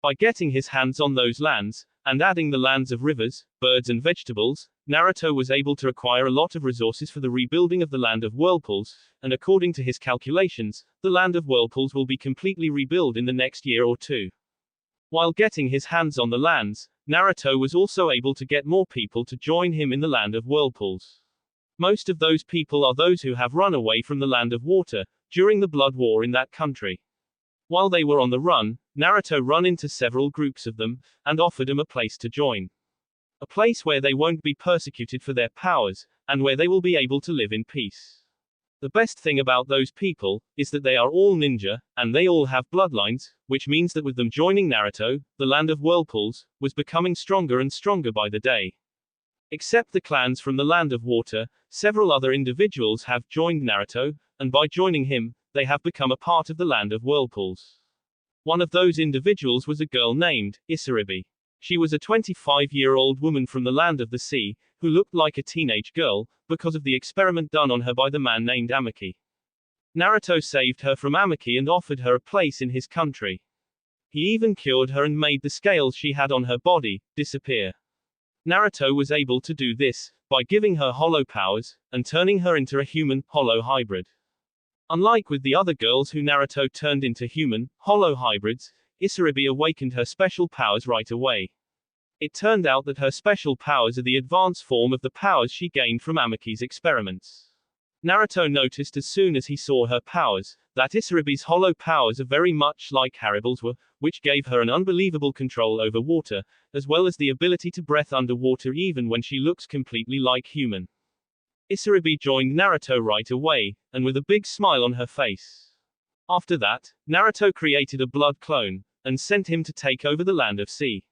By getting his hands on those lands, and adding the lands of rivers, birds and vegetables, Naruto was able to acquire a lot of resources for the rebuilding of the Land of Whirlpools, and according to his calculations, the Land of Whirlpools will be completely rebuilt in the next year or 2. While getting his hands on the lands, Naruto was also able to get more people to join him in the Land of Whirlpools. Most of those people are those who have run away from the Land of Water, during the Blood War in that country. While they were on the run, Naruto ran into several groups of them, and offered them a place to join. A place where they won't be persecuted for their powers, and where they will be able to live in peace. The best thing about those people, is that they are all ninja, and they all have bloodlines, which means that with them joining Naruto, the Land of Whirlpools, was becoming stronger and stronger by the day. Except the clans from the Land of Water, several other individuals have joined Naruto, and by joining him, they have become a part of the Land of Whirlpools. One of those individuals was a girl named Isaribi. She was a 25-year-old woman from the Land of the Sea, who looked like a teenage girl, because of the experiment done on her by the man named Amaki. Naruto saved her from Amaki and offered her a place in his country. He even cured her and made the scales she had on her body disappear. Naruto was able to do this, by giving her hollow powers, and turning her into a human-hollow hybrid. Unlike with the other girls who Naruto turned into human-hollow hybrids, Isaribi awakened her special powers right away. It turned out that her special powers are the advanced form of the powers she gained from Amaki's experiments. Naruto noticed as soon as he saw her powers, that Isaribi's hollow powers are very much like Haribal's were, which gave her an unbelievable control over water, as well as the ability to breathe underwater even when she looks completely like human. Isaribi joined Naruto right away, and with a big smile on her face. After that, Naruto created a blood clone, and sent him to take over the Land of Sea.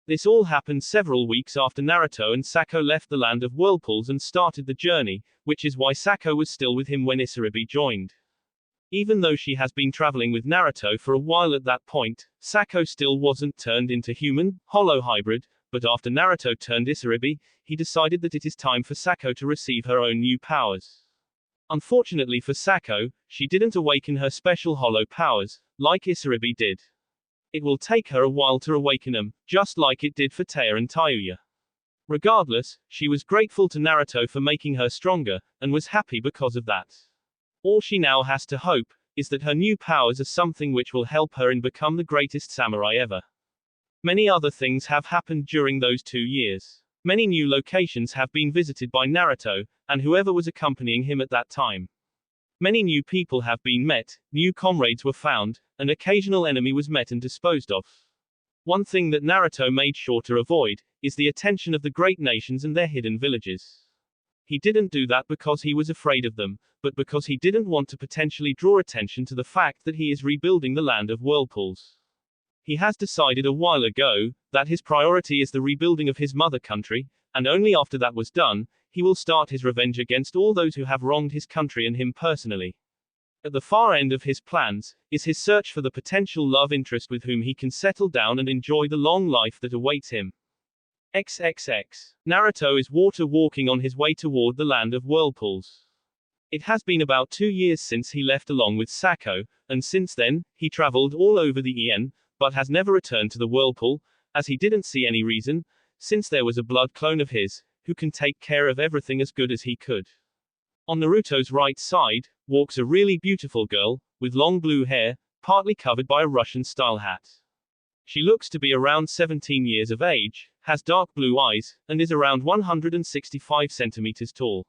This all happened several weeks after Naruto and Sako left the Land of Whirlpools and started the journey, which is why Sako was still with him when Isaribi joined. Even though she has been traveling with Naruto for a while at that point, Sako still wasn't turned into human-hollow hybrid, but after Naruto turned Isaribi, he decided that it is time for Sako to receive her own new powers. Unfortunately for Sako, she didn't awaken her special hollow powers, like Isaribi did. It will take her a while to awaken them, just like it did for Taya and Tayuya. Regardless, she was grateful to Naruto for making her stronger, and was happy because of that. All she now has to hope, is that her new powers are something which will help her in become the greatest samurai ever. Many other things have happened during those 2 years. Many new locations have been visited by Naruto, and whoever was accompanying him at that time. Many new people have been met, new comrades were found, an occasional enemy was met and disposed of. One thing that Naruto made sure to avoid is the attention of the great nations and their hidden villages. He didn't do that because he was afraid of them, but because he didn't want to potentially draw attention to the fact that he is rebuilding the land of whirlpools. He has decided a while ago that his priority is the rebuilding of his mother country, and only after that was done, he will start his revenge against all those who have wronged his country and him personally. At the far end of his plans is his search for the potential love interest with whom he can settle down and enjoy the long life that awaits him. XXX. Naruto is water walking on his way toward the land of whirlpools. It has been about 2 years since he left along with Sako, and since then, he traveled all over the EN, but has never returned to the whirlpool, as he didn't see any reason, since there was a blood clone of his, who can take care of everything as good as he could. On Naruto's right side, walks a really beautiful girl, with long blue hair, partly covered by a Russian-style hat. She looks to be around 17 years of age, has dark blue eyes, and is around 165 centimeters tall.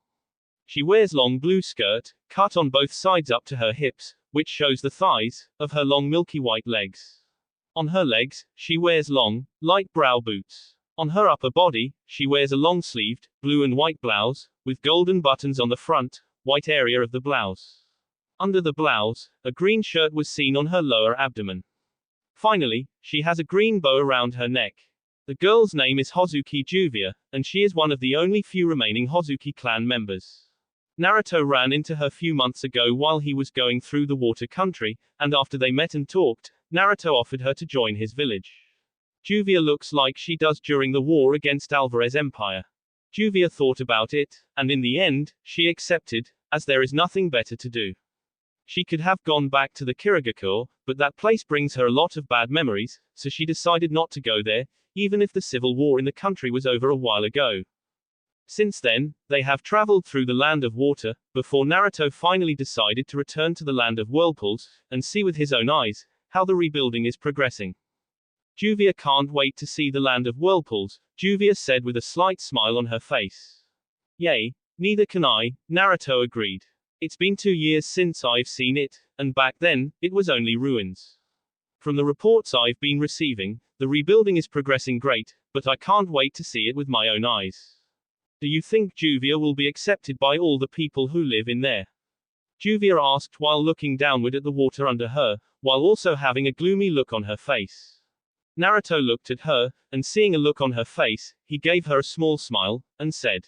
She wears long blue skirt, cut on both sides up to her hips, which shows the thighs of her long milky white legs. On her legs, she wears long, light brow boots. On her upper body, she wears a long-sleeved, blue and white blouse, with golden buttons on the front, white area of the blouse. Under the blouse, a green shirt was seen on her lower abdomen. Finally, she has a green bow around her neck. The girl's name is Hazuki Juvia, and she is one of the only few remaining Hazuki clan members. Naruto ran into her few months ago while he was going through the water country, and after they met and talked, Naruto offered her to join his village. Juvia looks like she does during the war against Alvarez Empire. Juvia thought about it, and in the end, she accepted, as there is nothing better to do. She could have gone back to the Kirigakure, but that place brings her a lot of bad memories, so she decided not to go there, even if the civil war in the country was over a while ago. Since then, they have traveled through the land of water, before Naruto finally decided to return to the land of whirlpools, and see with his own eyes, how the rebuilding is progressing. Juvia can't wait to see the land of whirlpools, Juvia said with a slight smile on her face. Yay, neither can I, Naruto agreed. It's been 2 years since I've seen it, and back then, it was only ruins. From the reports I've been receiving, the rebuilding is progressing great, but I can't wait to see it with my own eyes. Do you think Juvia will be accepted by all the people who live in there? Juvia asked while looking downward at the water under her, while also having a gloomy look on her face. Naruto looked at her, and seeing a look on her face, he gave her a small smile, and said,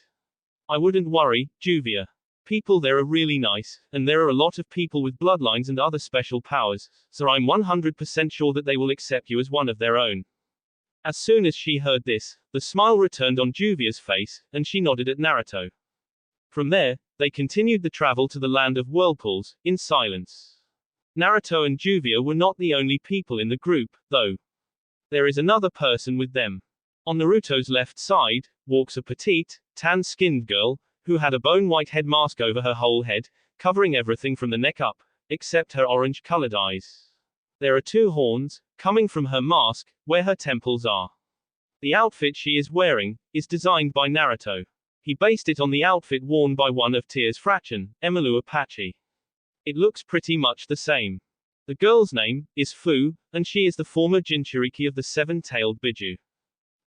I wouldn't worry, Juvia. People there are really nice, and there are a lot of people with bloodlines and other special powers, so I'm 100% sure that they will accept you as one of their own. As soon as she heard this, the smile returned on Juvia's face, and she nodded at Naruto. From there, they continued the travel to the land of whirlpools, in silence. Naruto and Juvia were not the only people in the group, though. There is another person with them. On Naruto's left side, walks a petite, tan-skinned girl, who had a bone-white head mask over her whole head, covering everything from the neck up, except her orange-colored eyes. There are 2 horns, coming from her mask, where her temples are. The outfit she is wearing, is designed by Naruto. He based it on the outfit worn by one of Tears Fraction, Emilu Apache. It looks pretty much the same. The girl's name is Fu, and she is the former Jinchuriki of the 7-tailed Biju.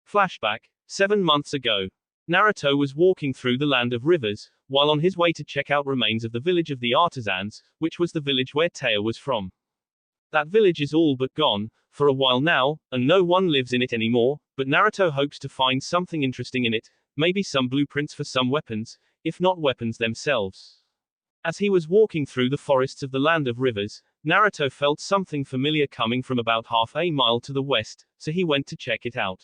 Flashback, 7 months ago. Naruto was walking through the land of rivers, while on his way to check out remains of the village of the artisans, which was the village where Taya was from. That village is all but gone, for a while now, and no one lives in it anymore, but Naruto hopes to find something interesting in it, maybe some blueprints for some weapons, if not weapons themselves. As he was walking through the forests of the land of rivers, Naruto felt something familiar coming from about half a mile to the west, so he went to check it out.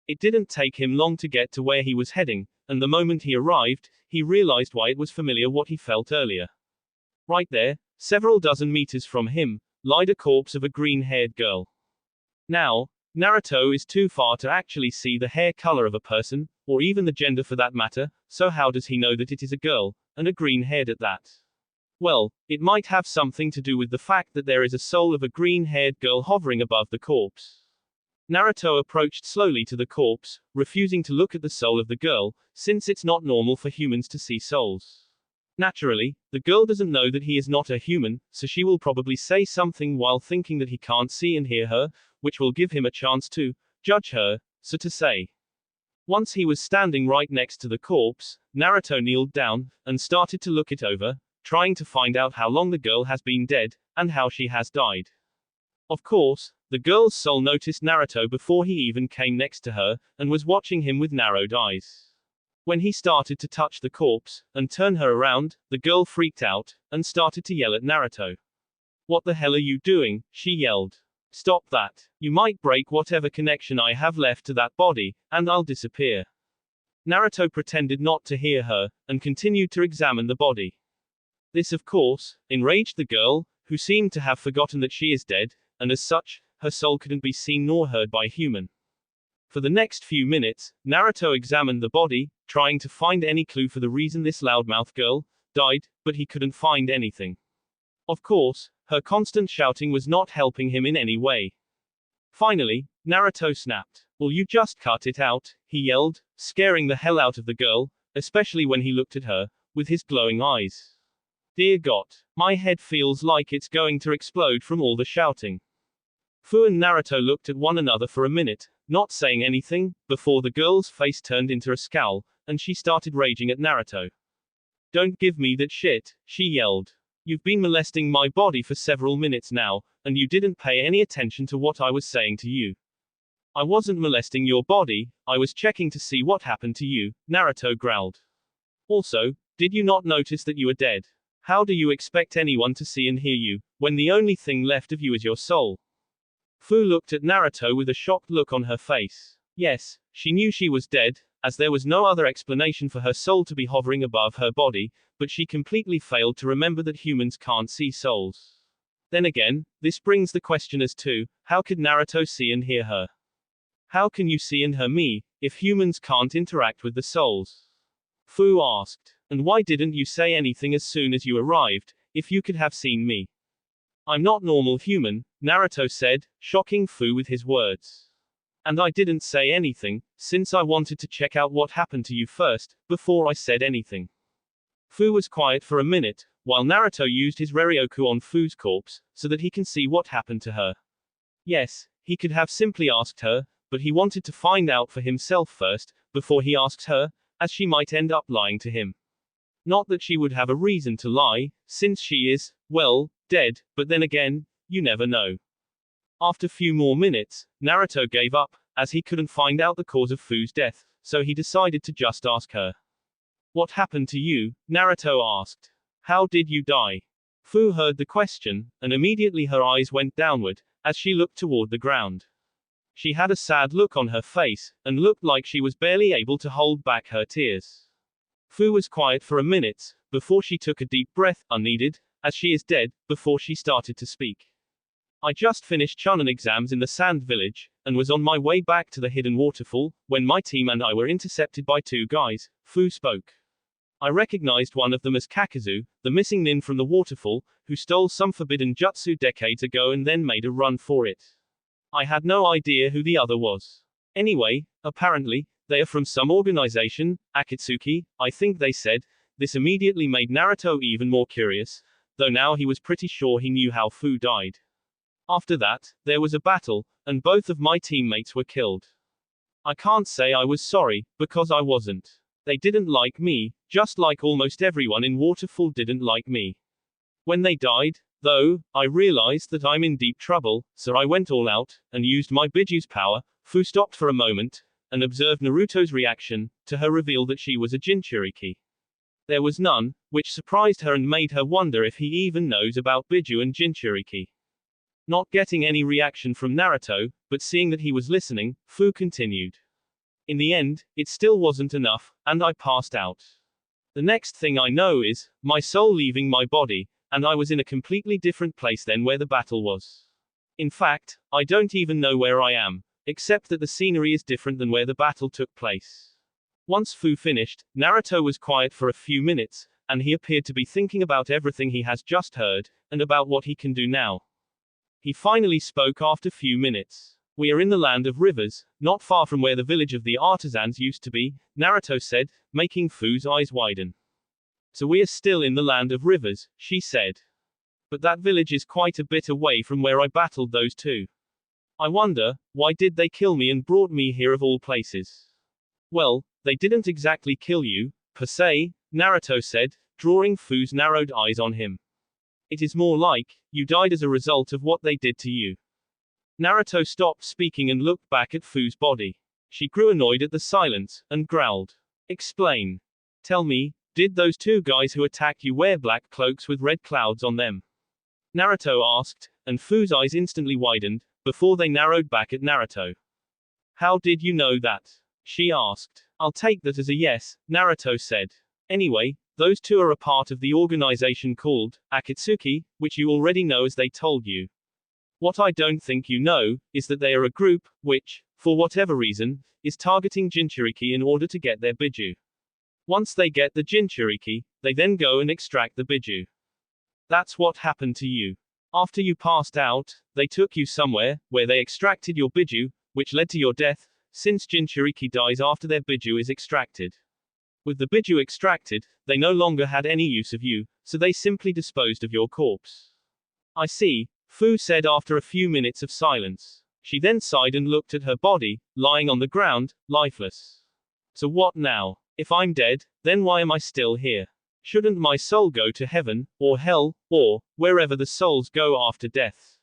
It didn't take him long to get to where he was heading, and the moment he arrived, he realized why it was familiar what he felt earlier. Right there, several dozen meters from him, lied a corpse of a green-haired girl. Now, Naruto is too far to actually see the hair color of a person, or even the gender for that matter, so how does he know that it is a girl, and a green-haired at that? Well, it might have something to do with the fact that there is a soul of a green-haired girl hovering above the corpse. Naruto approached slowly to the corpse, refusing to look at the soul of the girl, since it's not normal for humans to see souls. Naturally, the girl doesn't know that he is not a human, so she will probably say something while thinking that he can't see and hear her, which will give him a chance to judge her, so to say. Once he was standing right next to the corpse, Naruto kneeled down and started to look it over, trying to find out how long the girl has been dead, and how she has died. Of course, the girl's soul noticed Naruto before he even came next to her, and was watching him with narrowed eyes. When he started to touch the corpse, and turn her around, the girl freaked out, and started to yell at Naruto. "What the hell are you doing?" she yelled. "Stop that. You might break whatever connection I have left to that body, and I'll disappear." Naruto pretended not to hear her, and continued to examine the body. This of course, enraged the girl, who seemed to have forgotten that she is dead, and as such, her soul couldn't be seen nor heard by human. For the next few minutes, Naruto examined the body, trying to find any clue for the reason this loudmouth girl died, but he couldn't find anything. Of course, her constant shouting was not helping him in any way. Finally, Naruto snapped. "Will you just cut it out?" he yelled, scaring the hell out of the girl, especially when he looked at her, with his glowing eyes. Dear God, my head feels like it's going to explode from all the shouting. Fu and Naruto looked at one another for a minute, not saying anything, before the girl's face turned into a scowl, and she started raging at Naruto. "Don't give me that shit," she yelled. "You've been molesting my body for several minutes now, and you didn't pay any attention to what I was saying to you." "I wasn't molesting your body, I was checking to see what happened to you," Naruto growled. "Also, did you not notice that you are dead? How do you expect anyone to see and hear you, when the only thing left of you is your soul?" Fu looked at Naruto with a shocked look on her face. Yes, she knew she was dead, as there was no other explanation for her soul to be hovering above her body, but she completely failed to remember that humans can't see souls. Then again, this brings the question as to, how could Naruto see and hear her? How can you see and hear me, if humans can't interact with the souls? Fu asked. "And why didn't you say anything as soon as you arrived, if you could have seen me?" "I'm not normal human," Naruto said, shocking Fu with his words. "And I didn't say anything, since I wanted to check out what happened to you first, before I said anything." Fu was quiet for a minute, while Naruto used his Reryoku on Fu's corpse, so that he can see what happened to her. Yes, he could have simply asked her, but he wanted to find out for himself first, before he asks her, as she might end up lying to him. Not that she would have a reason to lie, since she is, well, dead, but then again, you never know. After few more minutes, Naruto gave up, as he couldn't find out the cause of Fu's death, so he decided to just ask her. "What happened to you?" Naruto asked. "How did you die?" Fu heard the question, and immediately her eyes went downward, as she looked toward the ground. She had a sad look on her face, and looked like she was barely able to hold back her tears. Fu was quiet for a minute, before she took a deep breath, unneeded, as she is dead, before she started to speak. "I just finished Chunin exams in the Sand Village, and was on my way back to the hidden waterfall, when my team and I were intercepted by two guys," Fu spoke. "I recognized one of them as Kakazu, the missing nin from the waterfall, who stole some forbidden jutsu decades ago and then made a run for it. I had no idea who the other was. Anyway, apparently, they are from some organization, Akatsuki, I think they said." This immediately made Naruto even more curious, though now he was pretty sure he knew how Fu died. "After that, there was a battle, and both of my teammates were killed. I can't say I was sorry, because I wasn't. They didn't like me, just like almost everyone in Waterfall didn't like me. When they died, though, I realized that I'm in deep trouble, so I went all out, and used my Biju's power." Fu stopped for a moment, and observed Naruto's reaction, to her reveal that she was a Jinchuriki. There was none, which surprised her and made her wonder if he even knows about Biju and Jinchuriki. Not getting any reaction from Naruto, but seeing that he was listening, Fu continued. "In the end, it still wasn't enough, and I passed out. The next thing I know is, my soul leaving my body, and I was in a completely different place than where the battle was. In fact, I don't even know where I am, except that the scenery is different than where the battle took place." Once Fu finished, Naruto was quiet for a few minutes, and he appeared to be thinking about everything he has just heard, and about what he can do now. He finally spoke after few minutes. We are in the land of rivers, not far from where the village of the artisans used to be, Naruto said, making Fu's eyes widen. So we are still in the land of rivers, she said. But that village is quite a bit away from where I battled those two. I wonder, why did they kill me and brought me here of all places? Well, they didn't exactly kill you, per se, Naruto said, drawing Fu's narrowed eyes on him. It is more like, you died as a result of what they did to you. Naruto stopped speaking and looked back at Fu's body. She grew annoyed at the silence, and growled. Explain. Tell me, did those two guys who attacked you wear black cloaks with red clouds on them? Naruto asked, and Fu's eyes instantly widened, before they narrowed back at Naruto. How did you know that? She asked. I'll take that as a yes, Naruto said. Anyway, those two are a part of the organization called Akatsuki, which you already know as they told you. What I don't think you know, is that they are a group, which, for whatever reason, is targeting Jinchuriki in order to get their Biju. Once they get the Jinchuriki, they then go and extract the Biju. That's what happened to you. After you passed out, they took you somewhere, where they extracted your Biju, which led to your death, since Jinchuriki dies after their Biju is extracted. With the Biju extracted, they no longer had any use of you, so they simply disposed of your corpse. I see, Fu said after a few minutes of silence. She then sighed and looked at her body, lying on the ground, lifeless. So what now? If I'm dead, then why am I still here? Shouldn't my soul go to heaven, or hell, or wherever the souls go after death?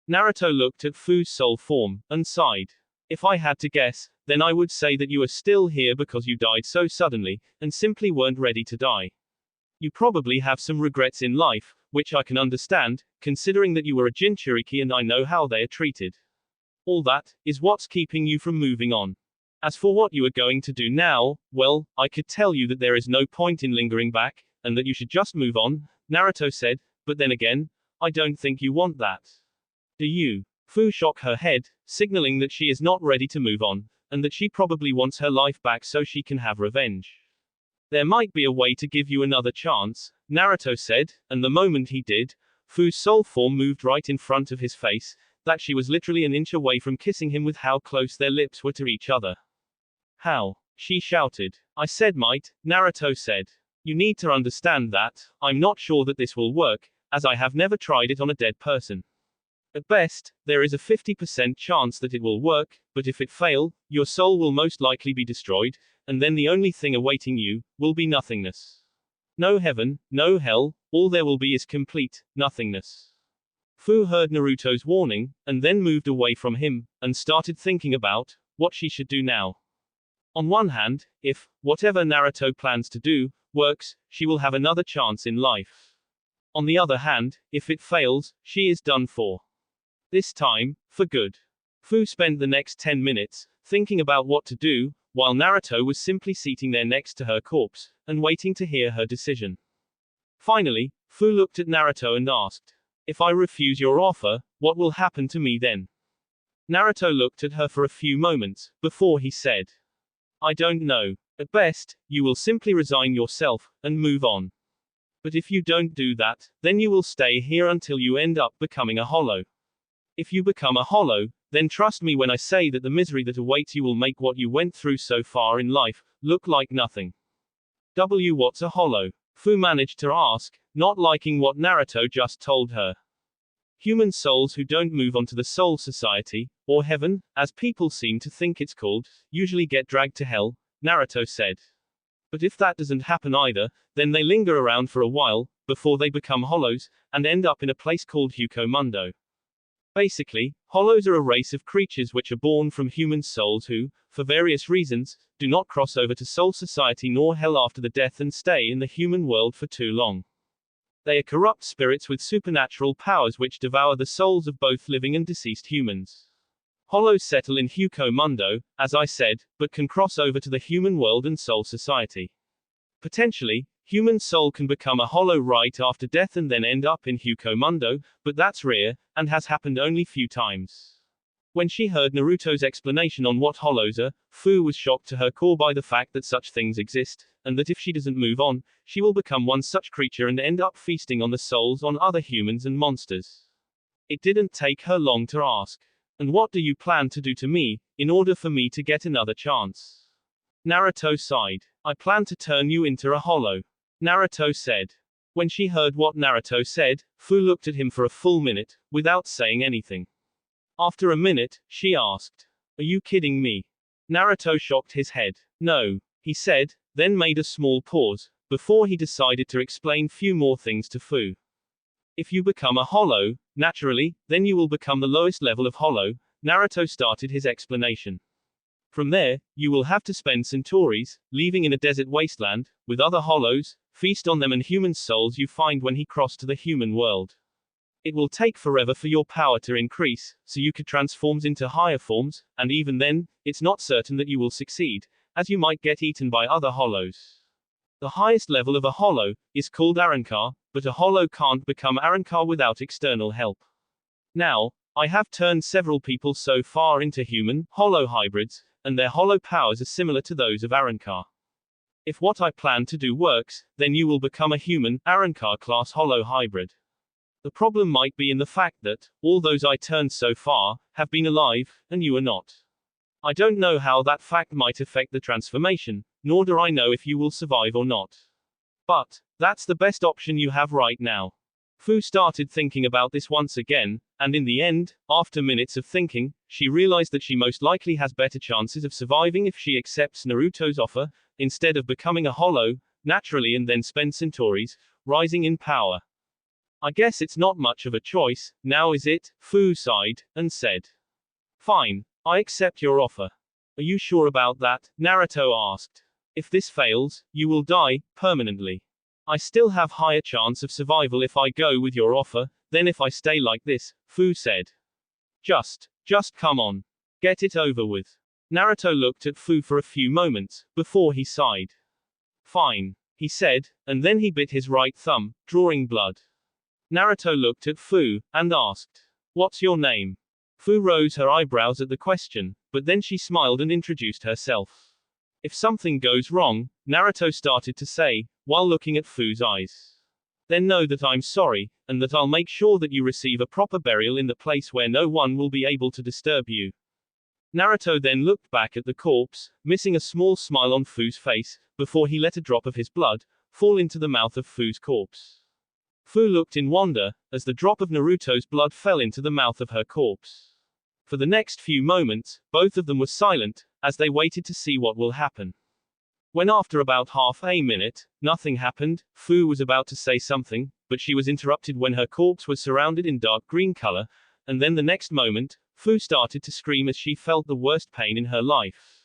Naruto looked at Fu's soul form, and sighed. If I had to guess, then I would say that you are still here because you died so suddenly, and simply weren't ready to die. You probably have some regrets in life, which I can understand, considering that you were a Jinchuriki and I know how they are treated. All that is what's keeping you from moving on. As for what you are going to do now, well, I could tell you that there is no point in lingering back, and that you should just move on, Naruto said, but then again, I don't think you want that. Do you? Fu shook her head, signaling that she is not ready to move on, and that she probably wants her life back so she can have revenge. There might be a way to give you another chance, Naruto said, and the moment he did, Fu's soul form moved right in front of his face, that she was literally an inch away from kissing him with how close their lips were to each other. How? She shouted. I said might, Naruto said. You need to understand that, I'm not sure that this will work, as I have never tried it on a dead person. At best, there is a 50% chance that it will work, but if it fail, your soul will most likely be destroyed, and then the only thing awaiting you, will be nothingness. No heaven, no hell, all there will be is complete nothingness. Fu heard Naruto's warning, and then moved away from him, and started thinking about what she should do now. On one hand, if whatever Naruto plans to do works, she will have another chance in life. On the other hand, if it fails, she is done for. This time, for good. Fu spent the next 10 minutes thinking about what to do, while Naruto was simply sitting there next to her corpse, and waiting to hear her decision. Finally, Fu looked at Naruto and asked, if I refuse your offer, what will happen to me then? Naruto looked at her for a few moments, before he said, I don't know. At best, you will simply resign yourself, and move on. But if you don't do that, then you will stay here until you end up becoming a hollow. If you become a hollow, then trust me when I say that the misery that awaits you will make what you went through so far in life look like nothing. What's a hollow? Fu managed to ask, not liking what Naruto just told her. Human souls who don't move on to the soul society, or heaven, as people seem to think it's called, usually get dragged to hell, Naruto said. But if that doesn't happen either, then they linger around for a while, before they become hollows, and end up in a place called Hukomundo. Basically, hollows are a race of creatures which are born from human souls who, for various reasons, do not cross over to soul society nor hell after the death and stay in the human world for too long. They are corrupt spirits with supernatural powers which devour the souls of both living and deceased humans. Hollows settle in Hukomundo, as I said, but can cross over to the human world and soul society. Potentially, human soul can become a hollow right after death and then end up in Hukomundo, but that's rare, and has happened only few times. When she heard Naruto's explanation on what hollows are, Fu was shocked to her core by the fact that such things exist, and that if she doesn't move on, she will become one such creature and end up feasting on the souls on other humans and monsters. It didn't take her long to ask. And what do you plan to do to me, in order for me to get another chance? Naruto sighed. I plan to turn you into a hollow. Naruto said. When she heard what Naruto said, Fu looked at him for a full minute, without saying anything. After a minute, she asked. Are you kidding me? Naruto shocked his head. No, he said, then made a small pause, before he decided to explain few more things to Fu. If you become a hollow, naturally, then you will become the lowest level of hollow, Naruto started his explanation. From there, you will have to spend centuries, living in a desert wasteland, with other hollows, feast on them and human souls you find when he crossed to the human world. It will take forever for your power to increase, so you could transform into higher forms, and even then, it's not certain that you will succeed, as you might get eaten by other hollows. The highest level of a hollow is called Arrancar, but a hollow can't become Arrancar without external help. Now, I have turned several people so far into human, hollow hybrids, and their hollow powers are similar to those of Arrancar. If what I plan to do works, then you will become a human, Arrancar class hollow hybrid. The problem might be in the fact that, all those I turned so far, have been alive, and you are not. I don't know how that fact might affect the transformation, nor do I know if you will survive or not. But, that's the best option you have right now. Fu started thinking about this once again, and in the end, after minutes of thinking, she realized that she most likely has better chances of surviving if she accepts Naruto's offer, instead of becoming a hollow, naturally and then spend centuries, rising in power. I guess it's not much of a choice, now is it? Fu sighed, and said. Fine, I accept your offer. Are you sure about that? Naruto asked. If this fails, you will die, permanently. I still have higher chance of survival if I go with your offer, than if I stay like this, Fu said. Just come on. Get it over with. Naruto looked at Fu for a few moments, before he sighed. Fine, he said, and then he bit his right thumb, drawing blood. Naruto looked at Fu, and asked. What's your name? Fu rose her eyebrows at the question, but then she smiled and introduced herself. If something goes wrong, Naruto started to say, while looking at Fu's eyes. Then know that I'm sorry, and that I'll make sure that you receive a proper burial in the place where no one will be able to disturb you. Naruto then looked back at the corpse, missing a small smile on Fu's face, before he let a drop of his blood fall into the mouth of Fu's corpse. Fu looked in wonder, as the drop of Naruto's blood fell into the mouth of her corpse. For the next few moments, both of them were silent, as they waited to see what will happen. When after about half a minute, nothing happened, Fu was about to say something, but she was interrupted when her corpse was surrounded in dark green color, and then the next moment, Fu started to scream as she felt the worst pain in her life.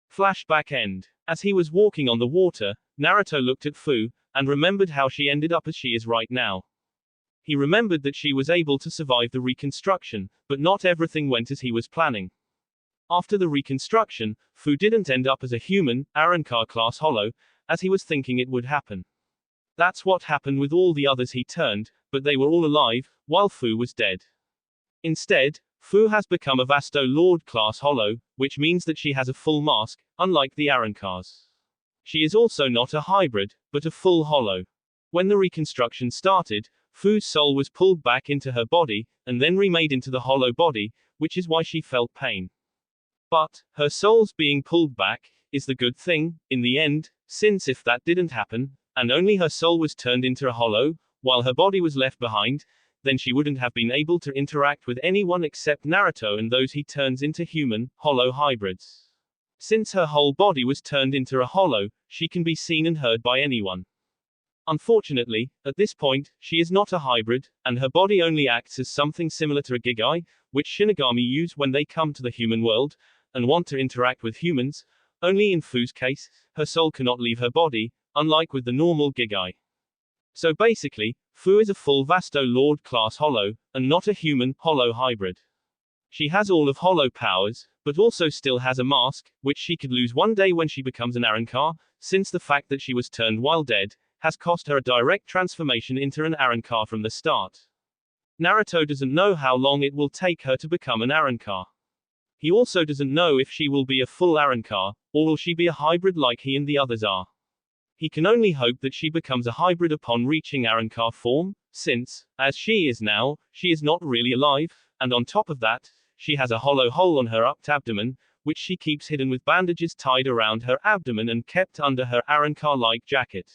Flashback end. As he was walking on the water, Naruto looked at Fu, and remembered how she ended up as she is right now. He remembered that she was able to survive the reconstruction, but not everything went as he was planning. After the reconstruction, Fu didn't end up as a human, Arrancar class hollow, as he was thinking it would happen. That's what happened with all the others he turned, but they were all alive, while Fu was dead. Instead, Fu has become a Vasto Lord class hollow, which means that she has a full mask, unlike the Arrancars. She is also not a hybrid, but a full hollow. When the reconstruction started, Fu's soul was pulled back into her body, and then remade into the hollow body, which is why she felt pain. But, her soul's being pulled back, is the good thing, in the end, since if that didn't happen, and only her soul was turned into a hollow, while her body was left behind, then she wouldn't have been able to interact with anyone except Naruto and those he turns into human, hollow hybrids. Since her whole body was turned into a hollow, she can be seen and heard by anyone. Unfortunately, at this point, she is not a hybrid, and her body only acts as something similar to a Gigai, which Shinigami use when they come to the human world, and want to interact with humans. Only in Fu's case, her soul cannot leave her body, unlike with the normal Gigai. So basically, Fu is a full Vasto Lord class hollow, and not a human, hollow hybrid. She has all of hollow powers, but also still has a mask, which she could lose one day when she becomes an Arrancar, since the fact that she was turned while dead, has cost her a direct transformation into an Arrancar from the start. Naruto doesn't know how long it will take her to become an Arrancar. He also doesn't know if she will be a full Arrancar, or will she be a hybrid like he and the others are. He can only hope that she becomes a hybrid upon reaching Arrancar form, since, as she is now, she is not really alive, and on top of that, She has a hollow hole on her abdomen, which she keeps hidden with bandages tied around her abdomen and kept under her Arrancar-like jacket.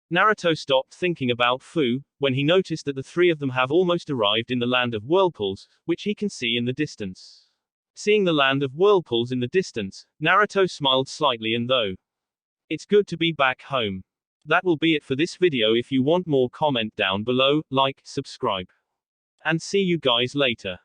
Naruto stopped thinking about Fu, when he noticed that the three of them have almost arrived in the land of whirlpools, which he can see in the distance. Seeing the land of whirlpools in the distance, Naruto smiled slightly and though it's good to be back home. That will be it for this video. If you want more, comment down below, like, subscribe. And see you guys later.